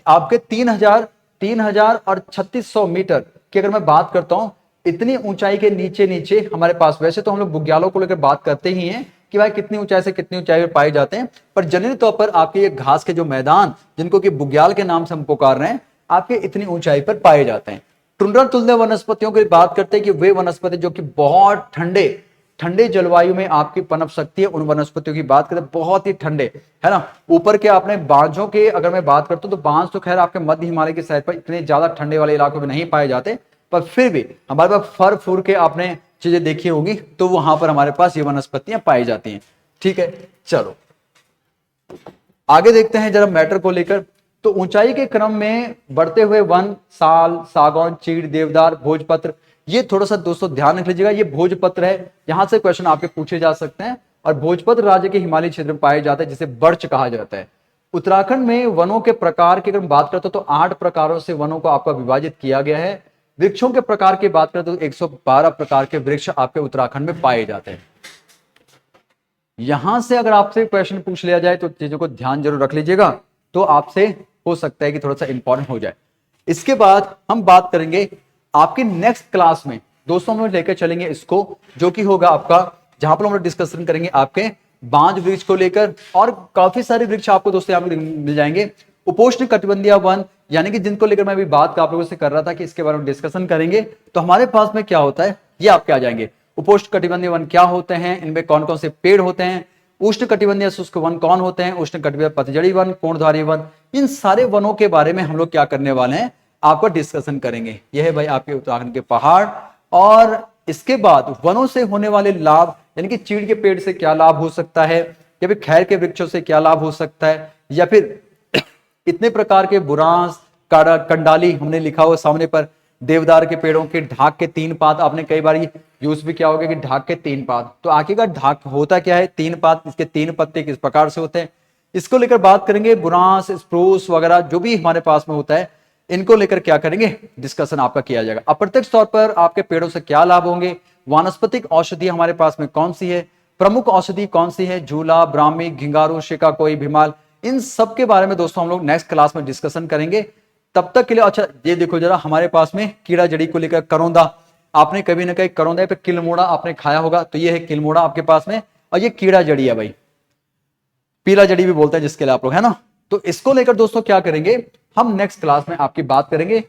आपके 3000 और 3600 मीटर की अगर मैं बात करता हूं, इतनी ऊंचाई के नीचे नीचे हमारे पास, वैसे तो हम लोग बुग्यालों को लेकर बात करते ही हैं कि भाई कितनी ऊंचाई से कितनी ऊंचाई पर पाए जाते हैं, पर जनरली तौर पर आपके ये घास के जो मैदान, जिनको कि बुग्याल के नाम से हम पुकार रहे हैं, आपके इतनी ऊंचाई पर पाए जाते हैं। टुंड्रा तुल्य वनस्पतियों की बात करते हैं कि वे वनस्पति जो कि बहुत ठंडे जलवायु में आपकी पनप सकती है, उन वनस्पतियों की बात करें, बहुत ही ठंडे, है ना। ऊपर के आपने बांझों के अगर मैं बात करता हूं, तो बांझ तो खैर आपके मध्य हिमालय की साइड पर इतने ज्यादा ठंडे वाले इलाकों में नहीं पाए जाते, पर फिर भी हमारे पास फर फूर के आपने चीजें देखी होगी, तो वहां पर हमारे पास ये वनस्पतियां पाई जाती हैं, ठीक है। चलो आगे देखते हैं जरा मैटर को लेकर। तो ऊंचाई के क्रम में बढ़ते हुए वन, साल, सागौन, चीड़, देवदार, भोजपत्र, ये थोड़ा सा दोस्तों ध्यान रख लीजिएगा, ये भोजपत्र है, यहां से क्वेश्चन आपके पूछे जा सकते हैं। और भोजपत्र राज्य के हिमालय क्षेत्र में पाए जाते हैं, जिसे बर्च कहा जाता है। उत्तराखंड में वनों के प्रकार की अगर बात करते हो तो 8 प्रकारों से वनों को आपका विभाजित किया गया है। वृक्षों के प्रकार की बात करते तो 112 प्रकार के वृक्ष आपके उत्तराखंड में पाए जाते हैं। यहां से अगर आपसे क्वेश्चन पूछ लिया जाए तो चीजों को ध्यान जरूर रख लीजिएगा, तो आपसे हो सकता है कि थोड़ा सा इंपॉर्टेंट हो जाए। इसके बाद हम बात करेंगे आपके नेक्स्ट क्लास में दोस्तों, हम लेकर चलेंगे इसको, जो कि होगा आपका, जहां पर हम लोग डिस्कशन करेंगे आपके बांज वृक्ष को लेकर, और काफी सारे वृक्ष आपको दोस्तों यहाँ पे मिल जाएंगे। उपोष्ण कटिबंधीय वन, यानी कि जिनको लेकर मैं अभी बात आप लोगों से कर रहा था कि इसके बारे में डिस्कशन करेंगे, तो हमारे पास में क्या होता है ये आपके आ जाएंगे। उपोष्ण कटिबंधीय वन क्या होते हैं, इनमें कौन कौन से पेड़ होते हैं, उष्ण कटिबंधीय शुष्क वन कौन होते हैं, उष्ण कटिबंधीय पतझड़ी वन, कोणधारी वन, इन सारे वनों के बारे में हम लोग क्या करने वाले हैं, आपको डिस्कशन करेंगे। यह है भाई आपके उत्तराखंड के पहाड़। और इसके बाद वनों से होने वाले लाभ, यानी कि चीड़ के पेड़ से क्या लाभ हो सकता है, या फिर खैर के वृक्षों से क्या लाभ हो सकता है, या फिर इतने प्रकार के बुरांस, कंडाली हमने लिखा हुआ सामने पर, देवदार के पेड़ों के ढाक के 3 पात, आपने कई बार यूज भी किया होगा कि ढाक के 3 पात। तो आखिरकार ढाक होता क्या है, 3 पात, इसके 3 पत्ते किस प्रकार से होते हैं, इसको लेकर बात करेंगे। बुरांस, स्प्रूस वगैरह जो भी हमारे पास में होता है, इनको लेकर क्या करेंगे, डिस्कशन आपका किया जाएगा। अप्रत्यक्ष तौर पर आपके पेड़ों से क्या लाभ होंगे, वानस्पतिक औषधि हमारे पास में कौन सी है, प्रमुख औषधि कौन सी है, झूला, ब्राह्मी, घिंगारू, शिकाकोई, भीमाल, इन सब के बारे में दोस्तों हम लोग नेक्स्ट क्लास में डिस्कशन करेंगे। तब तक के लिए अच्छा ये देखो जरा, हमारे पास में कीड़ा जड़ी को लेकर करौंदा, आपने कभी ना कहीं करौंदा पे किलमोड़ा आपने खाया होगा, तो ये है किलमोड़ा आपके पास में, और ये कीड़ा जड़ी है भाई, पीला जड़ी भी बोलते हैं जिसके लिए आप लोग, है ना। तो इसको लेकर दोस्तों क्या करेंगे, हम नेक्स्ट क्लास में आपकी बात करेंगे।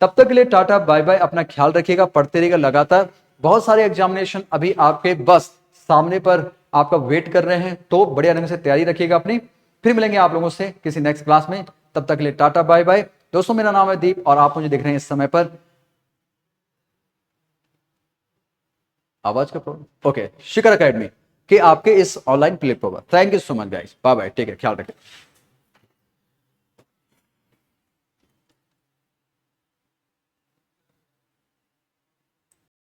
तब तक के लिए टाटा बाय बाय, अपना ख्याल रखिएगा, पढ़ते रहिएगा लगातार। बहुत सारे एग्जामिनेशन अभी आपके बस सामने पर आपका वेट कर रहे हैं, तो बढ़िया ढंग से तैयारी रखिएगा अपनी। फिर मिलेंगे आप लोगों से किसी नेक्स्ट क्लास में, तब तक के लिए टाटा बाय बाय। दोस्तों मेरा नाम है दीप और आप मुझे देख रहे हैं इस समय पर, आवाज का प्रॉब्लम, ओके, शिखर एकेडमी के आपके इस ऑनलाइन प्लेटफॉर्म पर। Thank you so much guys, bye bye, take care, ख्याल रखें।